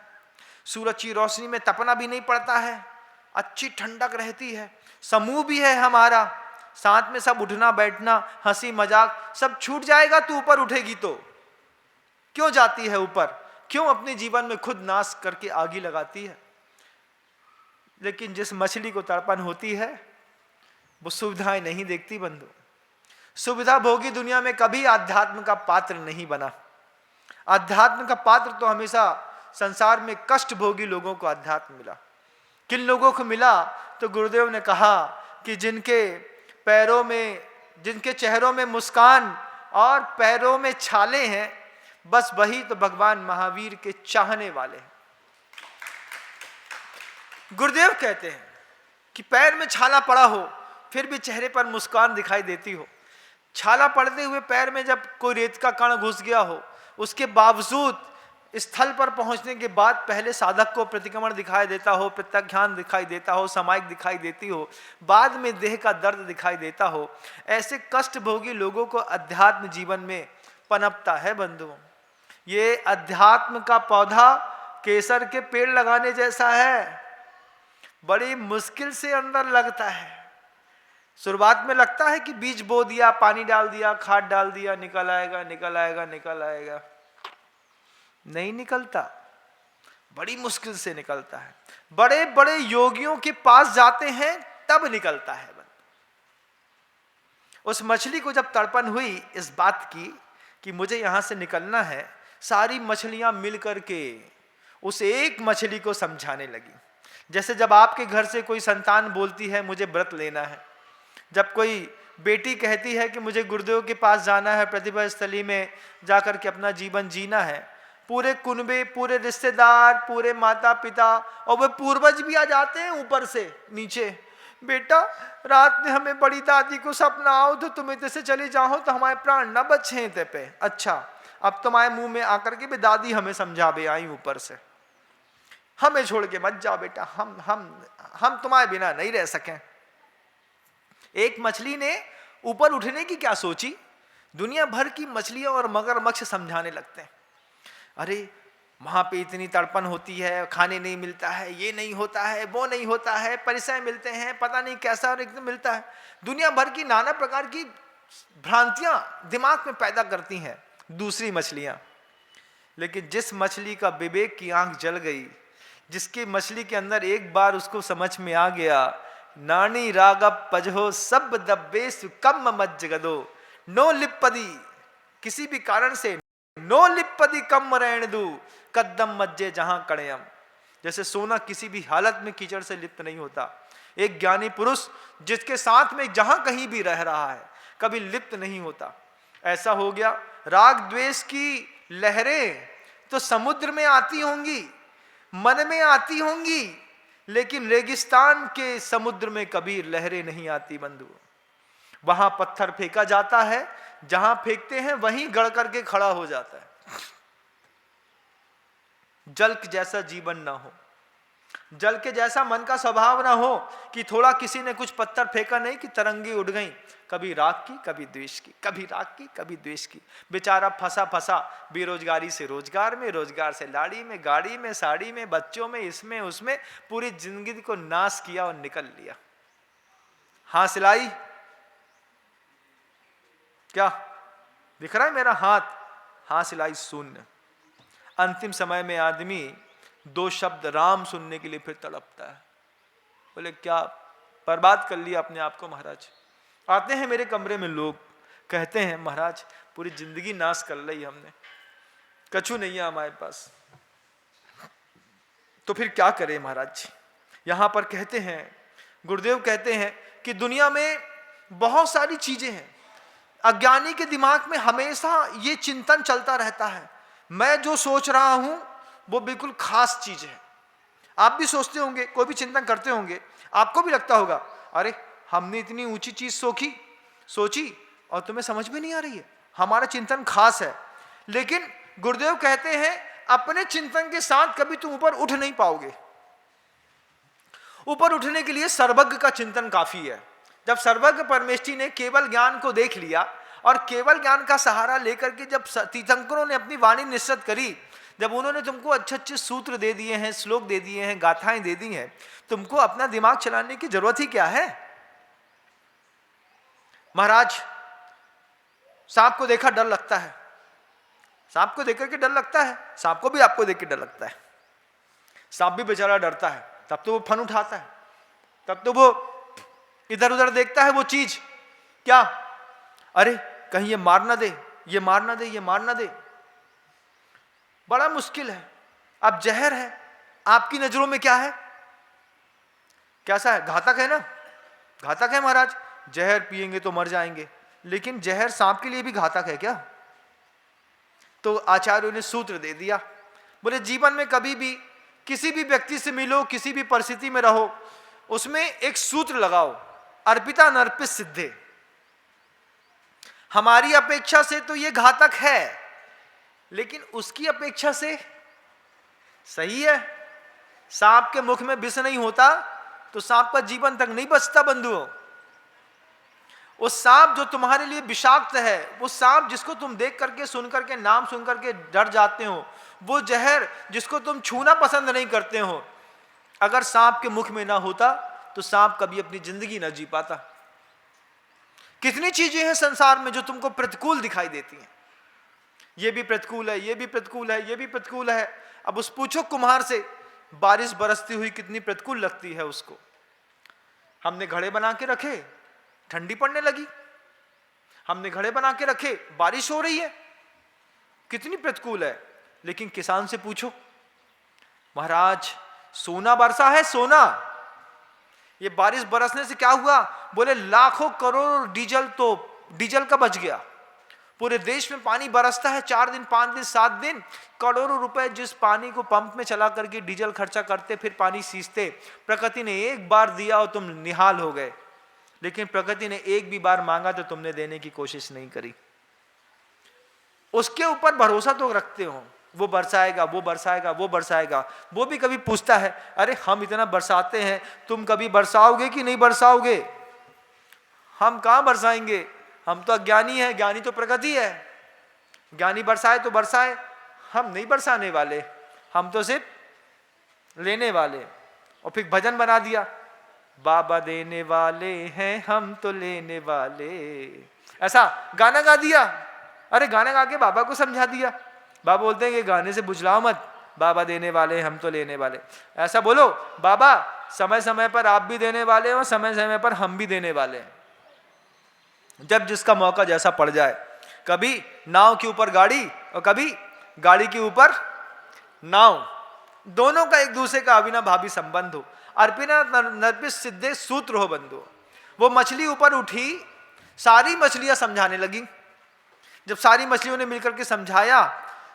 सूरज की रोशनी में तपना भी नहीं पड़ता है, अच्छी ठंडक रहती है, समूह भी है हमारा, साथ में सब उठना बैठना, हंसी मजाक सब छूट जाएगा तू ऊपर उठेगी तो। क्यों जाती है ऊपर, क्यों अपने जीवन में खुद नाश करके आगी लगाती है। लेकिन जिस मछली को तड़पन होती है वो सुविधाएं नहीं देखती बंधु। सुविधा भोगी दुनिया में कभी आध्यात्म का पात्र नहीं बना। आध्यात्म का पात्र तो हमेशा संसार में कष्ट भोगी लोगों को अध्यात्म मिला। किन लोगों को मिला, तो गुरुदेव ने कहा कि जिनके पैरों में, जिनके चेहरों में मुस्कान और पैरों में छाले हैं, बस वही तो भगवान महावीर के चाहने वाले हैं। गुरुदेव कहते हैं कि पैर में छाला पड़ा हो फिर भी चेहरे पर मुस्कान दिखाई देती हो। छाला पड़ते हुए पैर में जब कोई रेत का कण घुस गया हो, उसके बावजूद स्थल पर पहुंचने के बाद पहले साधक को प्रतिक्रमण दिखाई देता हो, प्रत्याख्यान दिखाई देता हो, समायिक दिखाई देती हो, बाद में देह का दर्द दिखाई देता हो, ऐसे कष्ट भोगी लोगों को अध्यात्म जीवन में पनपता है बंधुओं। ये अध्यात्म का पौधा केसर के पेड़ लगाने जैसा है, बड़ी मुश्किल से अंदर लगता है। शुरुआत में लगता है कि बीज बो दिया, पानी डाल दिया, खाद डाल दिया, निकल आएगा निकल आएगा निकल आएगा, नहीं निकलता, बड़ी मुश्किल से निकलता है। बड़े बड़े योगियों के पास जाते हैं तब निकलता है। उस मछली को जब तड़पन हुई इस बात की कि मुझे यहां से निकलना है, सारी मछलियां मिलकर के उस एक मछली को समझाने लगी। जैसे जब आपके घर से कोई संतान बोलती है मुझे व्रत लेना है, जब कोई बेटी कहती है कि मुझे गुरुदेव के पास जाना है, प्रतिभा स्थली में जाकर के अपना जीवन जीना है, पूरे कुनबे, पूरे रिश्तेदार, पूरे माता पिता और वे पूर्वज भी आ जाते हैं ऊपर से नीचे। बेटा रात में हमें बड़ी दादी को सपना आओ तो तुम इधर से चले जाओ तो हमारे प्राण न बचे ते पे। अच्छा, अब तुम्हारे मुंह में आकर के भी दादी हमें समझा बे आई ऊपर से, हमें छोड़ के मत जाओ बेटा, हम तुम्हारे बिना नहीं रह सकें। एक मछली ने ऊपर उठने की क्या सोची, दुनिया भर की मछलियां और मगरमच्छ समझाने लगते हैं, अरे वहां पे इतनी तड़पन होती है, खाने नहीं मिलता है, ये नहीं होता है, वो नहीं होता है, परिचय मिलते हैं, पता नहीं कैसा और एकदम मिलता है। दुनिया भर की नाना प्रकार की भ्रांतियां दिमाग में पैदा करती हैं दूसरी मछलियां। लेकिन जिस मछली का विवेक की आंख जल गई, जिसकी मछली के अंदर एक बार उसको समझ में आ गया, नानी रागप पजहो सब दब्बेसु कम मज्ज गदो नो लिपदी, किसी भी कारण से नो लिपदी कम रहने दू कदम मज्जे जहां कड़यम। जैसे सोना किसी भी हालत में कीचड़ से लिप्त नहीं होता, एक ज्ञानी पुरुष जिसके साथ में जहां कहीं भी रह रहा है कभी लिप्त नहीं होता, ऐसा हो गया। राग द्वेष की लहरें तो समुद्र में आती होंगी, मन में आती होंगी, लेकिन रेगिस्तान के समुद्र में कभी लहरें नहीं आती बंधु। वहां पत्थर फेंका जाता है, जहां फेंकते हैं वहीं गड़ करके खड़ा हो जाता है। जल के जैसा जीवन ना हो, जल के जैसा मन का स्वभाव ना हो कि थोड़ा किसी ने कुछ पत्थर फेंका नहीं कि तरंगी उड़ गई, कभी राग की कभी द्वेष की, कभी राग की कभी द्वेष की। बेचारा फंसा फंसा बेरोजगारी से रोजगार में, रोजगार से लाड़ी में, गाड़ी में, साड़ी में, बच्चों में, इसमें उसमें, पूरी जिंदगी को नाश किया और निकल लिया। हाँ सिलाई क्या दिख रहा है मेरा हाथ? हाँ सिलाई शून्य। अंतिम समय में आदमी दो शब्द राम सुनने के लिए फिर तड़पता है। बोले क्या बर्बाद कर लिया अपने आप को महाराज। आते हैं मेरे कमरे में लोग, कहते हैं महाराज पूरी जिंदगी नाश कर ली हमने, कछु नहीं है हमारे पास, तो फिर क्या करें महाराज जी। यहां पर कहते हैं, गुरुदेव कहते हैं कि दुनिया में बहुत सारी चीजें हैं, अज्ञानी के दिमाग में हमेशा ये चिंतन चलता रहता है, मैं जो सोच रहा हूं वो बिल्कुल खास चीज है। आप भी सोचते होंगे, कोई भी चिंतन करते होंगे, आपको भी लगता होगा अरे हमने इतनी ऊंची चीज सोची और तुम्हें समझ में नहीं आ रही है, हमारा चिंतन खास है। लेकिन गुरुदेव कहते हैं अपने चिंतन के साथ कभी तुम ऊपर उठ नहीं पाओगे। ऊपर उठने के लिए सर्वज्ञ का चिंतन काफी है। जब सर्वज्ञ परमेष्ठी ने केवल ज्ञान को देख लिया और केवल ज्ञान का सहारा लेकर के जब तीर्थंकरों ने अपनी वाणी निश्चित करी, जब उन्होंने तुमको अच्छे अच्छे सूत्र दे दिए हैं, श्लोक दे दिए हैं, गाथाएं दे दी हैं, तुमको अपना दिमाग चलाने की जरूरत ही क्या है। महाराज सांप को देखा डर लगता है, सांप को देखकर के डर लगता है, सांप को भी आपको देख के डर लगता है। सांप भी बेचारा डरता है, तब तो वो फन उठाता है, तब तो वो इधर उधर देखता है वो चीज क्या, अरे कहीं ये मार ना दे, ये मार ना दे, ये मार ना दे। बड़ा मुश्किल है। अब जहर है, आपकी नजरों में क्या है, कैसा है? घातक है ना, घातक है महाराज। जहर पिएंगे तो मर जाएंगे, लेकिन जहर सांप के लिए भी घातक है क्या? तो आचार्यों ने सूत्र दे दिया, बोले जीवन में कभी भी किसी भी व्यक्ति से मिलो, किसी भी परिस्थिति में रहो, उसमें एक सूत्र लगाओ, अर्पिता नर्पित सिद्धे। हमारी अपेक्षा से तो ये घातक है, लेकिन उसकी अपेक्षा से सही है। सांप के मुख में विष नहीं होता तो सांप का जीवन तक नहीं बचता बंधुओं। उस सांप जो तुम्हारे लिए विषाक्त है, वो सांप जिसको तुम देख करके, सुन करके, नाम सुन करके डर जाते हो, वो जहर जिसको तुम छूना पसंद नहीं करते हो, अगर सांप के मुख में ना होता तो सांप कभी अपनी जिंदगी ना जी पाता। कितनी चीजें हैं संसार में जो तुमको प्रतिकूल दिखाई देती हैं, ये भी प्रतिकूल है, ये भी प्रतिकूल है, ये भी प्रतिकूल है। अब उस पूछो कुम्हार से, बारिश बरसती हुई कितनी प्रतिकूल लगती है उसको। हमने घड़े बना के रखे, ठंडी पड़ने लगी, हमने घड़े बना के रखे, बारिश हो रही है, कितनी प्रतिकूल है। लेकिन किसान से पूछो, महाराज सोना बरसा है, सोना, ये बारिश बरसने से क्या हुआ? बोले लाखों करोड़ डीजल तो डीजल का बच गया। पूरे देश में पानी बरसता है 4 दिन, 5 दिन, 7 दिन, करोड़ों रुपए जिस पानी को पंप में चला करके डीजल खर्चा करते, फिर पानी सींचते, प्रकृति ने एक बार दिया और तुम निहाल हो गए। लेकिन प्रकृति ने एक भी बार मांगा तो तुमने देने की कोशिश नहीं करी। उसके ऊपर भरोसा तो रखते हो, वो बरसाएगा, वो बरसाएगा, वो बरसाएगा। वो भी कभी पूछता है, अरे हम इतना बरसाते हैं, तुम कभी बरसाओगे कि नहीं बरसाओगे? हम कहां बरसाएंगे, हम तो अज्ञानी हैं, ज्ञानी तो प्रकृति है। ज्ञानी बरसाए तो बरसाए, हम नहीं बरसाने वाले, हम तो सिर्फ लेने वाले। और फिर भजन बना दिया, बाबा देने वाले हैं, हम तो लेने वाले, ऐसा गाना गा दिया। अरे गाना गा के बाबा को समझा दिया। बाबा बोलते हैं कि गाने से बुझलाओ मत, बाबा देने वाले, हम तो लेने वाले। ऐसा बोलो, बाबा समय समय पर आप भी देने वाले हो, समय समय पर हम भी देने वाले हैं। जब जिसका मौका जैसा पड़ जाए, कभी नाव के ऊपर गाड़ी और कभी गाड़ी के ऊपर नाव, दोनों का एक दूसरे का अविनाभावी संबंध हो, अर्पिना नर्पित सिद्धे सूत्र हो बंधु। वो मछली ऊपर उठी, सारी मछलियां समझाने लगी। जब सारी मछलियों ने मिलकर के समझाया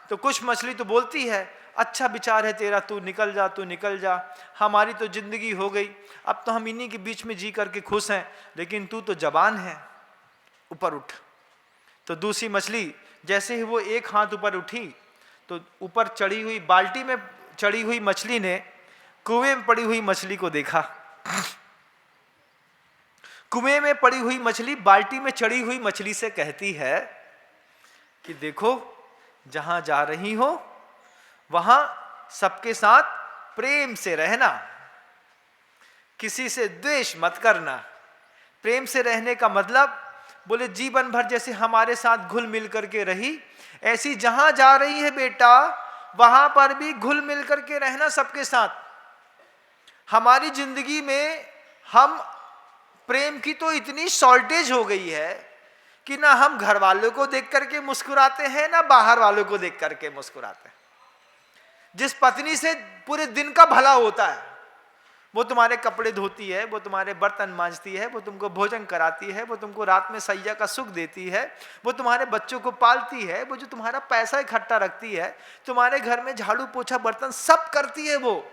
तो कुछ मछली तो बोलती है, अच्छा विचार है तेरा, तू निकल जा, तू निकल जा, हमारी तो जिंदगी हो गई, अब तो हम इन्हीं के बीच में जी करके खुश हैं, लेकिन तू तो जवान है, ऊपर उठ। तो दूसरी मछली जैसे ही वो एक हाथ ऊपर उठी, तो ऊपर चढ़ी हुई, बाल्टी में चढ़ी हुई मछली ने कुएं में पड़ी हुई मछली को देखा। कुएं में पड़ी हुई मछली बाल्टी में चढ़ी हुई मछली से कहती है कि देखो, जहां जा रही हो वहां सबके साथ प्रेम से रहना, किसी से द्वेष मत करना। प्रेम से रहने का मतलब, बोले जीवन भर जैसे हमारे साथ घुल मिल करके रही, ऐसी जहां जा रही है बेटा वहां पर भी घुल मिल करके रहना सबके साथ। हमारी जिंदगी में हम प्रेम की तो इतनी शॉर्टेज हो गई है कि ना हम घर वालों को देख करके मुस्कुराते हैं, ना बाहर वालों को देख करके मुस्कुराते हैं। जिस पत्नी से पूरे दिन का भला होता है, वो तुम्हारे कपड़े धोती है, वो तुम्हारे बर्तन मांजती है, वो तुमको भोजन कराती है, वो तुमको रात में सैया का सुख देती है, वो तुम्हारे बच्चों को पालती है, वो जो तुम्हारा पैसा इकट्ठा रखती है, तुम्हारे घर में झाड़ू पोछा बर्तन सब करती है, वो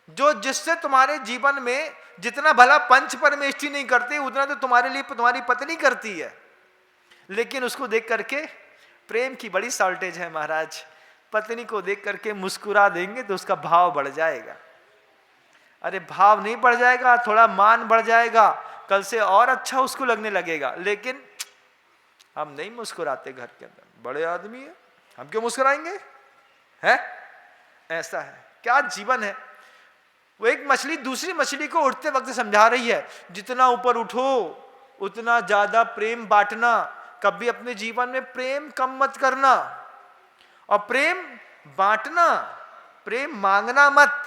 जो जिससे तुम्हारे जीवन में जितना भला पंच परमेष्ठी नहीं करते उतना तो तुम्हारे लिए तुम्हारी पत्नी करती है। लेकिन उसको देख करके प्रेम की बड़ी शॉर्टेज है महाराज। पत्नी को देख करके मुस्कुरा देंगे तो उसका भाव बढ़ जाएगा। अरे भाव नहीं बढ़ जाएगा, थोड़ा मान बढ़ जाएगा, कल से और अच्छा उसको लगने लगेगा। लेकिन हम नहीं मुस्कुराते घर के अंदर, बड़े आदमी है हम क्यों मुस्कुराएंगे, है ऐसा है क्या जीवन है। वो एक मछली दूसरी मछली को उठते वक्त समझा रही है, जितना ऊपर उठो उतना ज्यादा प्रेम बांटना, कभी अपने जीवन में प्रेम कम मत करना, और प्रेम बांटना, प्रेम मांगना मत।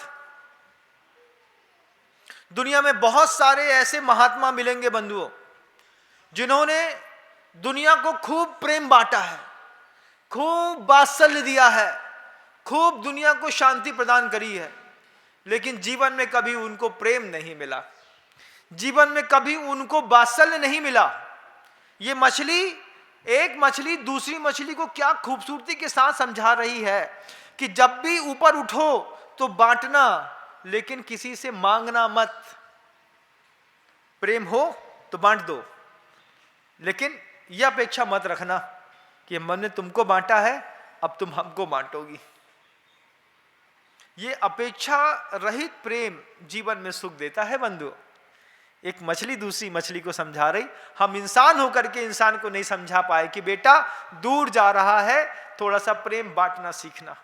दुनिया में बहुत सारे ऐसे महात्मा मिलेंगे बंधुओं, जिन्होंने दुनिया को खूब प्रेम बांटा है, खूब वात्सल्य दिया है, खूब दुनिया को शांति प्रदान करी है, लेकिन जीवन में कभी उनको प्रेम नहीं मिला, जीवन में कभी उनको वात्सल्य नहीं मिला। ये मछली, एक मछली दूसरी मछली को क्या खूबसूरती के साथ समझा रही है कि जब भी ऊपर उठो तो बांटना, लेकिन किसी से मांगना मत। प्रेम हो तो बांट दो, लेकिन यह अपेक्षा मत रखना कि मैंने तुमको बांटा है अब तुम हमको बांटोगी। ये अपेक्षा रहित प्रेम जीवन में सुख देता है बंधु। एक मछली दूसरी मछली को समझा रही, हम इंसान होकर के इंसान को नहीं समझा पाए कि बेटा दूर जा रहा है, थोड़ा सा प्रेम बांटना सीखना।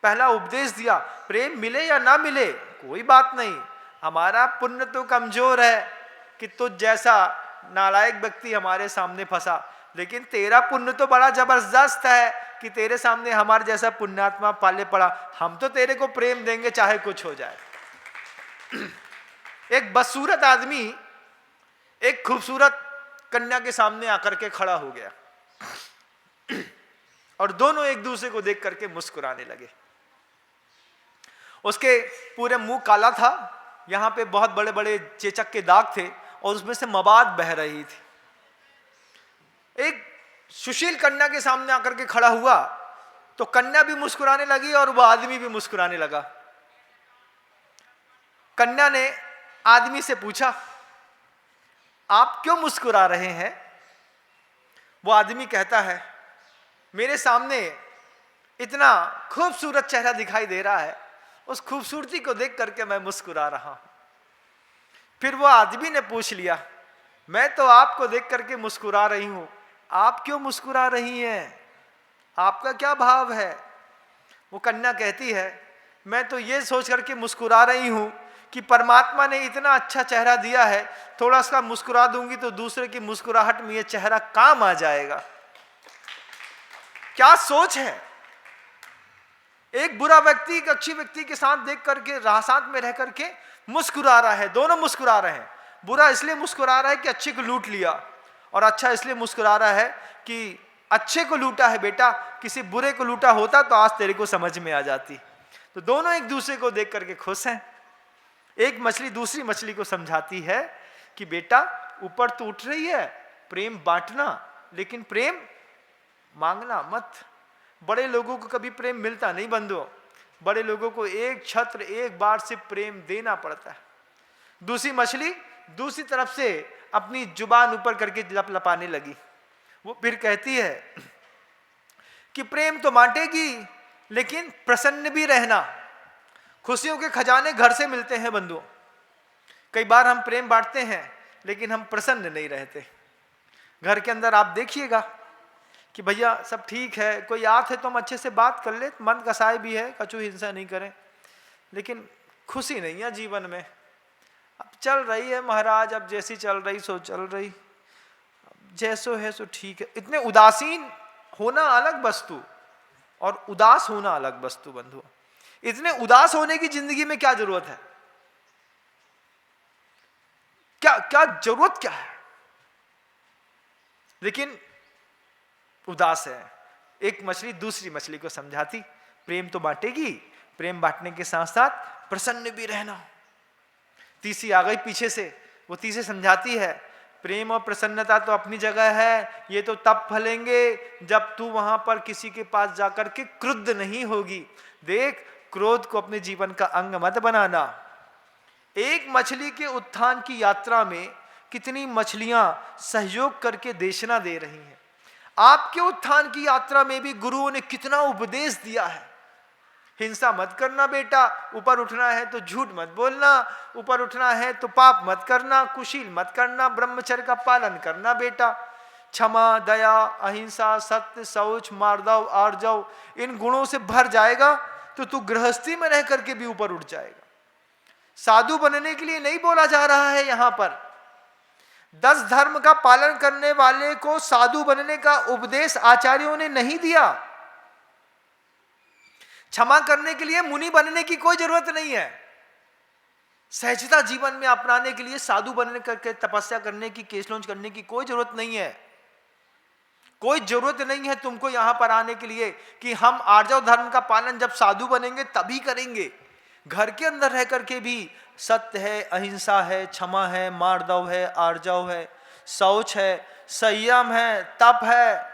पहला उपदेश दिया, प्रेम मिले या ना मिले कोई बात नहीं, हमारा पुण्य तो कमजोर है कि तुझ जैसा नालायक व्यक्ति हमारे सामने फंसा, लेकिन तेरा पुण्य तो बड़ा जबरदस्त है कि तेरे सामने हमारे जैसा पुण्यात्मा पाले पड़ा, हम तो तेरे को प्रेम देंगे चाहे कुछ हो जाए। एक बदसूरत आदमी एक खूबसूरत कन्या के सामने आकर के खड़ा हो गया और दोनों एक दूसरे को देख करके मुस्कुराने लगे। उसके पूरे मुंह काला था, यहां पे बहुत बड़े बड़े चेचक के दाग थे और उसमें से मवाद बह रही थी। एक सुशील कन्या के सामने आकर के खड़ा हुआ तो कन्या भी मुस्कुराने लगी और वह आदमी भी मुस्कुराने लगा। कन्या ने आदमी से पूछा, आप क्यों मुस्कुरा रहे हैं? वो आदमी कहता है, मेरे सामने इतना खूबसूरत चेहरा दिखाई दे रहा है, उस खूबसूरती को देख करके मैं मुस्कुरा रहा हूं। फिर वो आदमी ने पूछ लिया, मैं तो आपको देख करके मुस्कुरा रही हूं, आप क्यों मुस्कुरा रही हैं? आपका क्या भाव है? वो कन्या कहती है, मैं तो ये सोच करके मुस्कुरा रही हूं कि परमात्मा ने इतना अच्छा चेहरा दिया है, थोड़ा सा मुस्कुरा दूंगी तो दूसरे की मुस्कुराहट में ये चेहरा काम आ जाएगा। क्या सोच है! एक बुरा व्यक्ति एक अच्छी व्यक्ति के साथ देख करके साथ में रह करके मुस्कुरा रहा है, दोनों मुस्कुरा रहे हैं। बुरा इसलिए मुस्कुरा रहा है कि अच्छे को लूट लिया, और अच्छा इसलिए मुस्कुरा रहा है कि अच्छे को लूटा है बेटा, किसी बुरे को लूटा होता तो आज तेरे को समझ में आ जाती। तो दोनों एक दूसरे को देख करके खुश हैं। एक मछली दूसरी मछली को समझाती है कि बेटा ऊपर तो उठ रही है, प्रेम बांटना, लेकिन प्रेम मांगना मत। बड़े लोगों को कभी प्रेम मिलता नहीं बंधुओं। बड़े लोगों को एक छत्र एक बार से प्रेम देना पड़ता है। दूसरी मछली दूसरी तरफ से अपनी जुबान ऊपर करके लपलपाने लगी। वो फिर कहती है कि प्रेम तो बांटेगी लेकिन प्रसन्न भी रहना। खुशियों के खजाने घर से मिलते हैं बंधुओं। कई बार हम प्रेम बांटते हैं लेकिन हम प्रसन्न नहीं रहते। घर के अंदर आप देखिएगा कि भैया सब ठीक है, कोई याद है तो हम अच्छे से बात कर ले, मन कसाय भी है, कछु हिंसा नहीं करें, लेकिन खुशी नहीं है जीवन में। अब चल रही है महाराज, अब जैसी चल रही सो चल रही, जैसो है सो ठीक है। इतने उदासीन होना अलग वस्तु और उदास होना अलग वस्तु बंधु। इतने उदास होने की जिंदगी में क्या जरूरत है? क्या क्या जरूरत क्या है? लेकिन उदास है। एक मछली दूसरी मछली को समझाती, प्रेम तो बांटेगी, प्रेम बांटने के साथ साथ प्रसन्न भी रहना। तीसरी आ गई पीछे से, वो तीसरी समझाती है, प्रेम और प्रसन्नता तो अपनी जगह है, ये तो तब फलेंगे जब तू वहां पर किसी के पास जाकर के क्रुद्ध नहीं होगी। देख, क्रोध को अपने जीवन का अंग मत बनाना। एक मछली के उत्थान की यात्रा में कितनी मछलियां सहयोग करके देशना दे रही हैं। आपके उत्थान की यात्रा में भी गुरुओं ने कितना उपदेश दिया है। हिंसा मत करना बेटा, ऊपर उठना है तो झूठ मत बोलना, ऊपर उठना है तो पाप मत करना, कुशील मत करना, ब्रह्मचर्य का पालन करना बेटा। क्षमा, दया, अहिंसा, सत्य, शौच, मार्दव, आर्जव, इन गुणों से भर जाएगा तो तू गृहस्थी में रह करके भी ऊपर उठ जाएगा। साधु बनने के लिए नहीं बोला जा रहा है यहां पर। 10 धर्म का पालन करने वाले को साधु बनने का उपदेश आचार्यों ने नहीं दिया। क्षमा करने के लिए मुनि बनने की कोई जरूरत नहीं है। सहजता जीवन में अपनाने के लिए साधु बनने करके तपस्या करने की, केस लॉन्च करने की कोई जरूरत नहीं है। कोई जरूरत नहीं है तुमको यहां पर आने के लिए कि हम आर्जव धर्म का पालन जब साधु बनेंगे तभी करेंगे। घर के अंदर रह करके भी सत्य है, अहिंसा है, क्षमा है, मार्दव है, आर्जव है, शौच है, संयम है, तप है,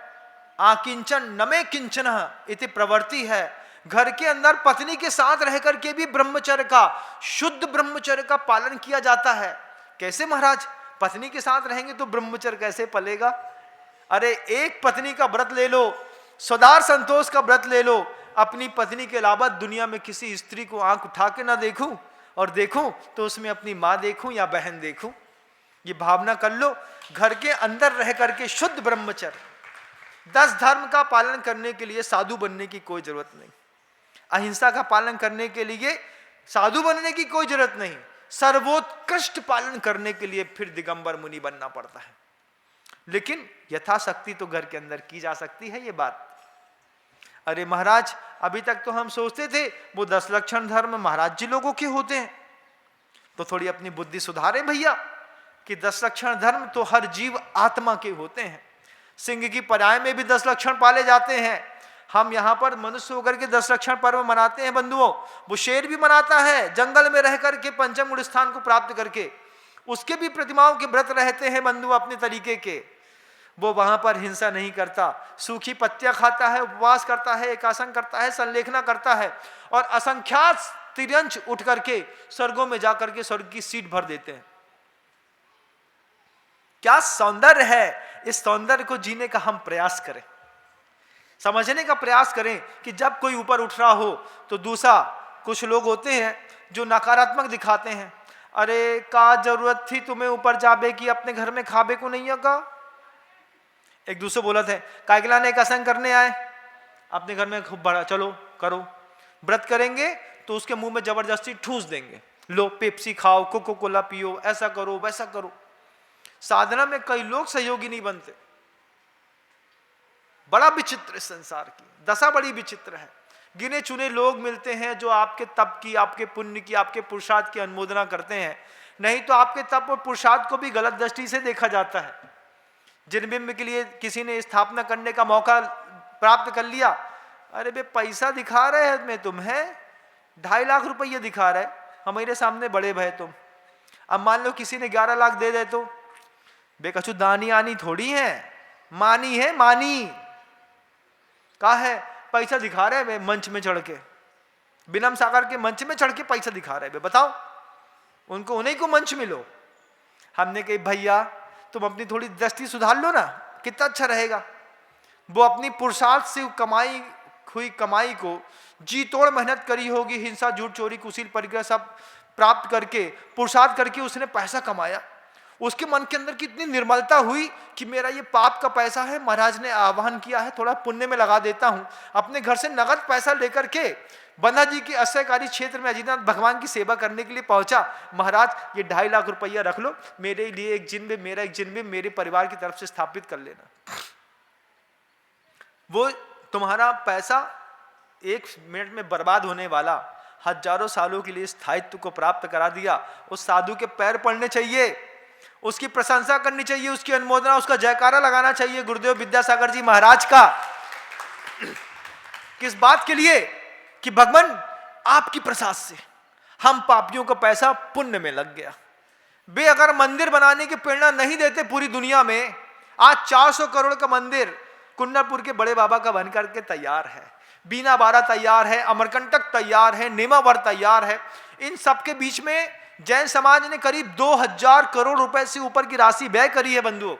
आकिंचन नमे किंचन इति प्रवृत्ति है। घर के अंदर पत्नी के साथ रह करके भी ब्रह्मचर्य का, शुद्ध ब्रह्मचर्य का पालन किया जाता है। कैसे महाराज? पत्नी के साथ रहेंगे तो ब्रह्मचर्य कैसे पलेगा? अरे एक पत्नी का व्रत ले लो, सदार संतोष का व्रत ले लो, अपनी पत्नी के अलावा दुनिया में किसी स्त्री को आंख उठा के ना देखूं, और देखूं तो उसमें अपनी मां देखूं या बहन देखूं। ये भावना कर लो। घर के अंदर रह करके शुद्ध ब्रह्मचर्य, 10 धर्म का पालन करने के लिए साधु बनने की कोई जरूरत नहीं। अहिंसा का पालन करने के लिए साधु बनने की कोई जरूरत नहीं। सर्वोत्कृष्ट पालन करने के लिए फिर दिगंबर मुनि बनना पड़ता है। लेकिन यथाशक्ति तो घर के अंदर की जा सकती है ये बात। अरे महाराज, अभी तक तो हम सोचते थे वो 10 लक्षण धर्म महाराज जी लोगों के होते हैं, तो थोड़ी अपनी बुद्धि सुधारें भैया कि 10 लक्षण धर्म तो हर जीव आत्मा के होते हैं। सिंह की पर्याय में भी 10 लक्षण पाले जाते हैं। हम यहाँ पर मनुष्य होकर के 10 लक्षण पर्व मनाते हैं बंधुओं। वो शेर भी मनाता है जंगल में रह करके पंचम गुण स्थान को प्राप्त करके, उसके भी प्रतिमाओं के व्रत रहते हैं बंधु अपने तरीके के। वो वहां पर हिंसा नहीं करता, सूखी पत्तियां खाता है, उपवास करता है, एकासन करता है, संलेखना करता है, और असंख्यात तिर्यंच उठ करके स्वर्गों में जाकर के स्वर्ग की सीट भर देते हैं। क्या सौंदर्य है! इस सौंदर्य को जीने का हम प्रयास करें, समझने का प्रयास करें कि जब कोई ऊपर उठ रहा हो तो दूसरा, कुछ लोग होते हैं जो नकारात्मक दिखाते हैं। अरे का जरूरत थी तुम्हें ऊपर जाबे की, अपने घर में खाबे को नहीं होगा। एक दूसरे बोला थे कायकला ने एक असंग करने आए, अपने घर में खूब बड़ा, चलो करो, व्रत करेंगे तो उसके मुंह में जबरदस्ती ठूस देंगे, लो पेप्सी खाओ, कोको कोला पियो, ऐसा करो वैसा करो। साधना में कई लोग सहयोगी नहीं बनते। बड़ा विचित्र संसार की दशा, बड़ी विचित्र है। गिने चुने लोग मिलते हैं जो आपके तप की, आपके पुण्य की, आपके पुरुषार्थ की अनुमोदना करते हैं, नहीं तो आपके तप और पुरुषार्थ को भी गलत दृष्टि से देखा जाता है। जिनबिंब के लिए किसी ने स्थापना करने का मौका प्राप्त कर लिया, अरे बे पैसा दिखा रहे हैं मैं तुम्हें, 2.5 लाख रुपये दिखा रहे, हमारे सामने बड़े भय तुम। अब मान लो किसी ने 11 लाख दे दे तो बे कछु दानी आनी थोड़ी है, मानी है, मानी का है। पैसा दिखा रहे हैं मंच में चढ़ के, बिनम सागर के मंच में चढ़ के पैसा दिखा रहे हैं। बताओ, उनको उन्हीं को मंच मिलो। हमने कही भैया तुम अपनी थोड़ी दृष्टि सुधार लो ना, कितना अच्छा रहेगा। वो अपनी पुरुषार्थ से कमाई हुई कमाई को जी तोड़ मेहनत करी होगी, हिंसा, झूठ, चोरी, कुशील, परिग्रह सब प्राप्त करके, पुरुषार्थ करके उसने पैसा कमाया। उसके मन के अंदर कितनी निर्मलता हुई कि मेरा ये पाप का पैसा है, महाराज ने आह्वान किया है, थोड़ा पुण्य में लगा देता हूं। अपने घर से नगद पैसा लेकर के बंधा जी के आश्रयकारी क्षेत्र में अजितनाथ भगवान की सेवा करने के लिए पहुंचा। महाराज ये 2.5 लाख रुपया रख लो, मेरे लिए एक जिन्म, मेरा एक जिन्म मेरे परिवार की तरफ से स्थापित कर लेना। वो तुम्हारा पैसा 1 मिनट में बर्बाद होने वाला हजारों सालों के लिए स्थायित्व को प्राप्त करा दिया। उस साधु के पैर पड़ने चाहिए, उसकी प्रशंसा करनी चाहिए, उसकी अनुमोदना, उसका जयकारा लगाना चाहिए गुरुदेव विद्यासागर जी महाराज का। किस बात के लिए? कि भगवान आपकी प्रसाद से हम पापियों का पैसा पुण्य में लग गया। वे अगर मंदिर बनाने की प्रेरणा नहीं देते पूरी दुनिया में, आज 400 करोड़ का मंदिर कुन्नरपुर के बड़े बाबा का बन करके तैयार है, बीना बारा तैयार है, अमरकंटक तैयार है, नेमावर तैयार है। इन सबके बीच में जैन समाज ने करीब 2000 करोड़ रुपए से ऊपर की राशि व्यय करी है बंधुओं।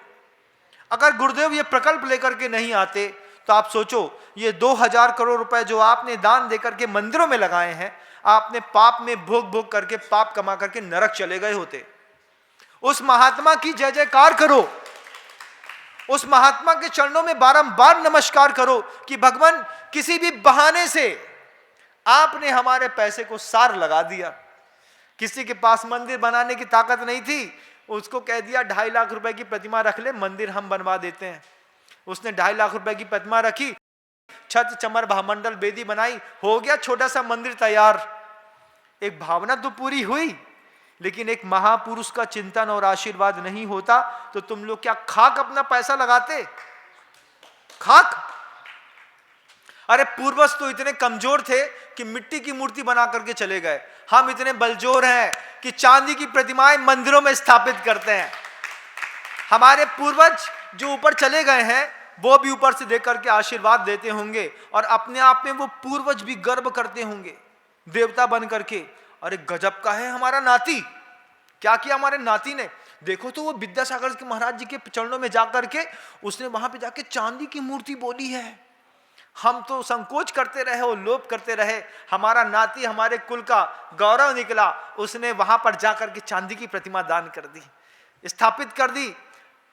अगर गुरुदेव ये प्रकल्प लेकर के नहीं आते तो आप सोचो, ये 2000 करोड़ रुपए जो आपने दान देकर के मंदिरों में लगाए हैं, आपने पाप में भोग भोग करके, पाप कमा करके नरक चले गए होते। उस महात्मा की जय जयकार करो, उस महात्मा के चरणों में बारंबार नमस्कार करो कि भगवान किसी भी बहाने से आपने हमारे पैसे को सार लगा दिया। किसी के पास मंदिर बनाने की ताकत नहीं थी, उसको कह दिया 2.5 लाख रुपए की प्रतिमा रख ले, मंदिर हम बनवा देते हैं। उसने 2.5 लाख रुपए की प्रतिमा रखी, छत चमर भामंडल बेदी बनाई, हो गया छोटा सा मंदिर तैयार। एक भावना तो पूरी हुई, लेकिन एक महापुरुष का चिंतन और आशीर्वाद नहीं होता तो तुम लोग क्या खाक अपना पैसा लगाते? खाक? अरे पूर्वज तो इतने कमजोर थे कि मिट्टी की मूर्ति बना करके चले गए। हम इतने बलजोर हैं कि चांदी की प्रतिमाएं मंदिरों में स्थापित करते हैं। हमारे पूर्वज जो ऊपर चले गए हैं वो भी ऊपर से देख करके आशीर्वाद देते होंगे, और अपने आप में वो पूर्वज भी गर्व करते होंगे देवता बन करके। अरे गजब का है हमारा नाती, क्या किया हमारे नाती ने। देखो तो वो विद्यासागर के महाराज जी के चरणों में जाकर के उसने वहां पे जाके चांदी की मूर्ति बोली है। हम तो संकोच करते रहे और लोभ करते रहे, हमारा नाती हमारे कुल का गौरव निकला, उसने वहां पर जाकर के चांदी की प्रतिमा दान कर दी, स्थापित कर दी,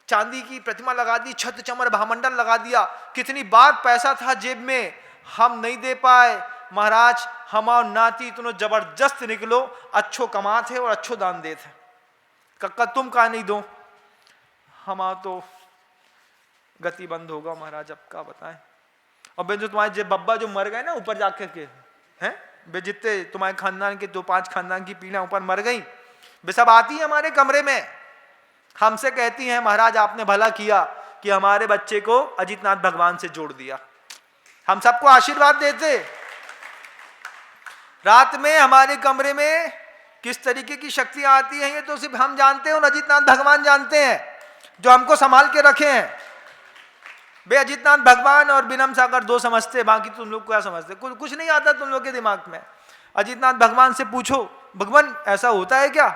चांदी की प्रतिमा लगा दी, छत चमर भामंडल लगा दिया। कितनी बार पैसा था जेब में, हम नहीं दे पाए। महाराज हमारा नाती इतना जबरदस्त निकलो, अच्छो कमा थे और अच्छो दान दे थे। कक्का तुम कहा नहीं दो, हमारा तो गति बंद होगा महाराज, अब क्या बताएं। और बे जो तुम्हारे जो बब्बा जो मर गए ना ऊपर जाकर के हैं, बे जितने तुम्हारे खानदान के 2-5 खानदान की पीढ़ियां ऊपर मर गई, वे सब आती है हमारे कमरे में, हमसे कहती हैं महाराज आपने भला किया कि हमारे बच्चे को अजितनाथ भगवान से जोड़ दिया। हम सबको आशीर्वाद देते। रात में हमारे कमरे में किस तरीके की शक्तियां आती हैं ये तो सिर्फ हम जानते हैं और अजितनाथ भगवान जानते हैं, जो हमको संभाल के रखे हैं। बे अजितनाथ भगवान और बिनम सागर 2 समझते, बाकी तुम लोग क्या समझते? कुछ नहीं आता तुम लोग के दिमाग में। अजितनाथ भगवान से पूछो भगवान ऐसा होता है क्या?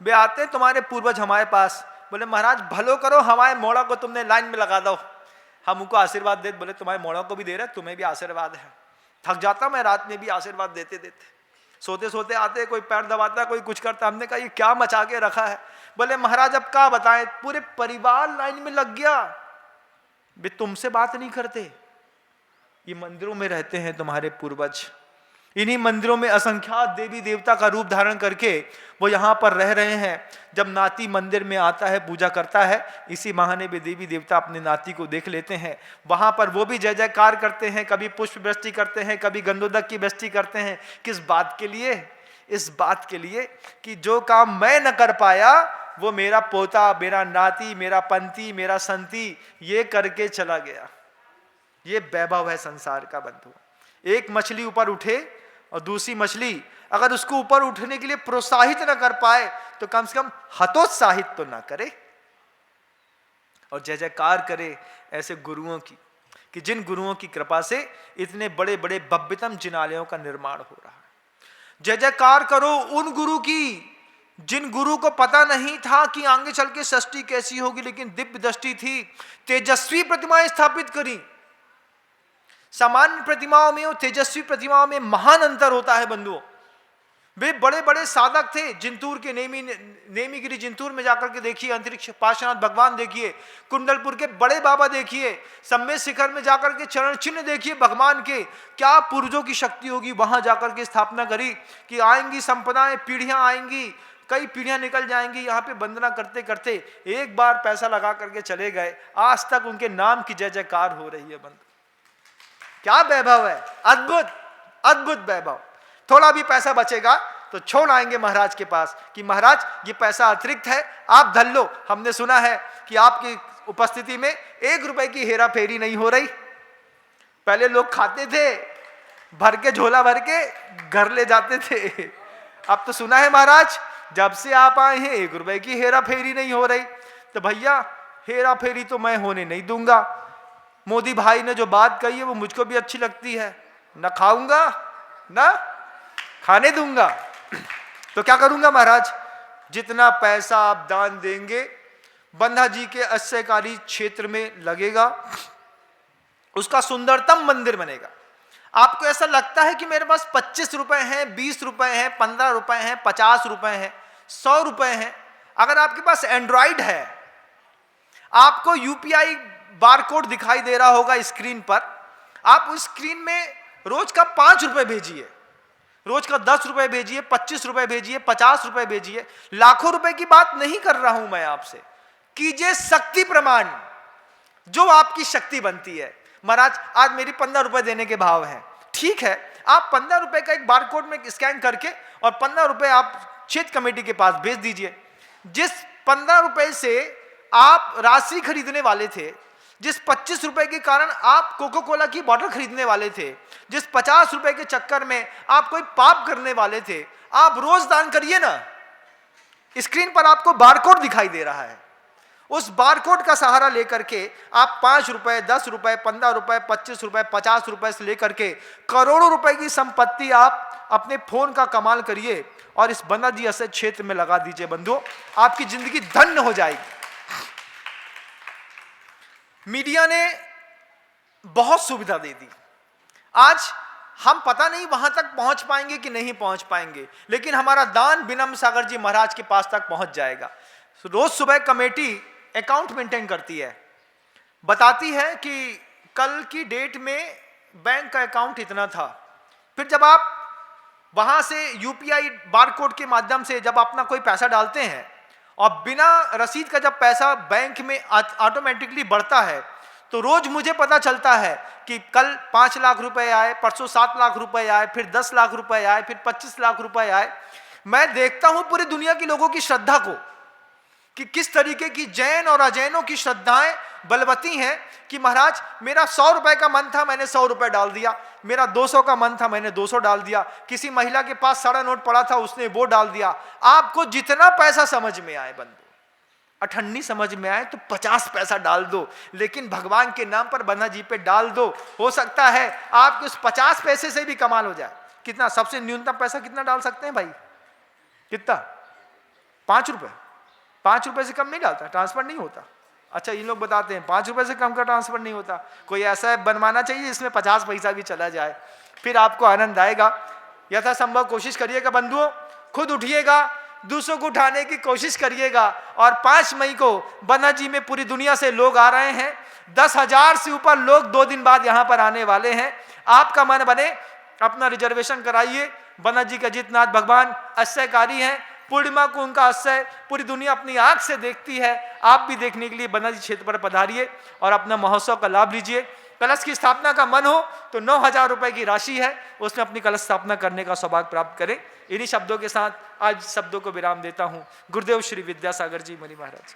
बे आते तुम्हारे पूर्वज हमारे पास, बोले महाराज भलो करो, हमारे मोड़ा को तुमने लाइन में लगा दो, हम उनको आशीर्वाद दे। बोले तुम्हारे मोड़ा को भी दे रहे, तुम्हें भी आशीर्वाद है। थक जाता मैं रात में भी आशीर्वाद देते देते, सोते सोते आते, कोई पैर दबाता, कोई कुछ करता। हमने कहा ये क्या मचा के रखा है? बोले महाराज अब क्या बताएं, पूरे परिवार लाइन में लग गया। वे तुमसे बात नहीं करते, ये मंदिरों में रहते हैं तुम्हारे पूर्वज। इन्हीं मंदिरों में असंख्यात देवी देवता का रूप धारण करके वो यहाँ पर रह रहे हैं। जब नाती मंदिर में आता है, पूजा करता है, इसी बहाने भी देवी देवता अपने नाती को देख लेते हैं। वहाँ पर वो भी जय जयकार करते हैं, कभी पुष्प वृष्टि करते हैं, कभी गंधोदक की वृष्टि करते हैं। किस बात के लिए? इस बात के लिए कि जो काम मैं न कर पाया वो मेरा पोता, मेरा नाती, मेरा पंती, मेरा संती ये करके चला गया। ये वैभव है संसार का बंधु। एक मछली ऊपर उठे और दूसरी मछली अगर उसको ऊपर उठने के लिए प्रोत्साहित न कर पाए तो कम से कम हतोत्साहित तो ना करे और जय जयकार करे ऐसे गुरुओं की कि जिन गुरुओं की कृपा से इतने बड़े बड़े भव्यतम जिनालयों का निर्माण हो रहा है। जय जयकार करो उन गुरु की जिन गुरु को पता नहीं था कि आगे चल के सृष्टि कैसी होगी, लेकिन दिव्य दृष्टि थी, तेजस्वी प्रतिमाएं स्थापित करी। सामान्य प्रतिमाओं में और तेजस्वी प्रतिमाओं में महान अंतर होता है बंधुओं। वे बड़े बड़े साधक थे। जिंतूर के नेमीगिरी जिंतूर में जाकर के देखिए, अंतरिक्ष पार्श्वनाथ भगवान देखिए, कुंडलपुर के बड़े बाबा देखिए, सम्मेद शिखर में जाकर के चरण चिन्ह देखिए भगवान के। क्या पूर्वजों की शक्ति होगी वहां जाकर के स्थापना करी कि आएंगी संपदाएं, पीढ़ियां आएंगी, कई पीढ़ियां निकल जाएंगी। यहाँ पे वंदना करते करते एक बार पैसा लगा करके चले गए, आज तक उनके नाम की जय जयकार हो रही है बंधु। क्या वैभव है, अद्भुत अद्भुत वैभव। थोड़ा भी पैसा बचेगा तो छोड़ आएंगे महाराज के पास कि महाराज ये पैसा अतिरिक्त है, आप धर लो। हमने सुना है कि आपकी उपस्थिति में 1 रुपए की हेरा फेरी नहीं हो रही। पहले लोग खाते थे, भर के झोला भर के घर ले जाते थे। अब तो सुना है महाराज जब से आप आए हैं 1 रुपए की हेरा फेरी नहीं हो रही। तो भैया हेरा फेरी तो मैं होने नहीं दूंगा। मोदी भाई ने जो बात कही है वो मुझको भी अच्छी लगती है, न खाऊंगा ना खाने दूंगा। तो क्या करूंगा महाराज, जितना पैसा आप दान देंगे बंधा जी के आश्रयकारी क्षेत्र में लगेगा, उसका सुंदरतम मंदिर बनेगा। आपको ऐसा लगता है कि मेरे पास 25 रुपए हैं, 20 रुपए हैं, 15 रुपए हैं, 50 रुपए हैं, 100 रुपए हैं। अगर आपके पास एंड्रॉइड है, आपको यूपीआई बारकोड दिखाई दे रहा होगा स्क्रीन पर, आप उस स्क्रीन में रोज का 5 रुपए भेजिए, रोज का 10 रुपए भेजिए, 25 रुपए भेजिए, 50 रुपए भेजिए। लाखों रुपए की बात नहीं कर रहा हूं मैं आपसे। कीजिए शक्ति प्रमाण, जो आपकी शक्ति बनती है। महाराज आज मेरी 15 रुपए देने के भाव है, ठीक है, आप 15 रुपए का एक बारकोड में स्कैन करके और 15 रुपए आप क्षेत्र कमेटी के पास भेज दीजिए। जिस 15 रुपए से आप राशि खरीदने वाले थे, जिस 25 रुपए के कारण आप कोको कोला की बोतल खरीदने वाले थे, जिस 50 रुपए के चक्कर में आप कोई पाप करने वाले थे, आप रोज दान करिए ना। स्क्रीन पर आपको बारकोड दिखाई दे रहा है, उस बारकोड का सहारा लेकर के आप 5 रुपए, 10 रुपए, 15 रुपए, 25 रुपए, 50 रुपए से लेकर के करोड़ों रुपए की संपत्ति आप अपने फोन का कमाल करिए और इस बंधा जी ऐसे क्षेत्र में लगा दीजिए बंधुओं, आपकी जिंदगी धन्य हो जाएगी। मीडिया ने बहुत सुविधा दे दी। आज हम पता नहीं वहां तक पहुंच पाएंगे कि नहीं पहुंच पाएंगे, लेकिन हमारा दान विनम्र सागर जी महाराज के पास तक पहुंच जाएगा। रोज सुबह कमेटी अकाउंट मेंटेन करती है, बताती है कि कल की डेट में बैंक का अकाउंट इतना था। फिर जब आप वहां से यूपीआई बारकोड के माध्यम से जब अपना कोई पैसा डालते हैं और बिना रसीद का जब पैसा बैंक में ऑटोमेटिकली बढ़ता है, तो रोज मुझे पता चलता है कि कल 5 लाख रुपए आए, परसों 7 लाख रुपए आए, फिर 10 लाख रुपए आए, फिर 25 लाख रुपए आए। मैं देखता हूं पूरी दुनिया की लोगों की श्रद्धा को कि किस तरीके की जैन और अजैनों की श्रद्धाएं बलवती हैं कि महाराज मेरा 100 रुपए का मन था, मैंने 100 रुपए डाल दिया, मेरा 200 का मन था, मैंने 200 डाल दिया, किसी महिला के पास साड़ा नोट पड़ा था, उसने वो डाल दिया। आपको जितना पैसा समझ में आए बंधु, अठन्नी समझ में आए तो 50 पैसा डाल दो, लेकिन भगवान के नाम पर बंधा जी पे डाल दो। हो सकता है आपके उस 50 पैसे से भी कमाल हो जाए। कितना सबसे न्यूनतम पैसा कितना डाल सकते हैं भाई? कितना? 5 रुपए। 5 रुपए से कम नहीं डालता, ट्रांसफर नहीं होता। अच्छा, इन लोग बताते हैं 5 रुपए से कम का ट्रांसफर नहीं होता। कोई ऐसा ऐप बनवाना चाहिए जिसमें 50 पैसा भी चला जाए, फिर आपको आनंद आएगा। यथासंभव कोशिश करिएगा बंधुओं, खुद उठिएगा, दूसरों को उठाने की कोशिश करिएगा। और 5 मई को बंधा जी में पूरी दुनिया से लोग आ रहे हैं। 10,000 से ऊपर लोग 2 दिन बाद यहाँ पर आने वाले हैं। आपका मन बने, अपना रिजर्वेशन कराइए। बंधा जी का अजितनाथ भगवान आश्रयकारी हैं। पूर्णिमा को उनका आश्रय पूरी दुनिया अपनी आंख से देखती है। आप भी देखने के लिए बंधा जी क्षेत्र पर पधारिए और अपना महोत्सव का लाभ लीजिए। कलश की स्थापना का मन हो तो 9,000 रुपए की राशि है, उसमें अपनी कलश स्थापना करने का सौभाग्य प्राप्त करें। इन्हीं शब्दों के साथ आज शब्दों को विराम देता हूं। गुरुदेव श्री विद्यासागर जी मुनि महाराज।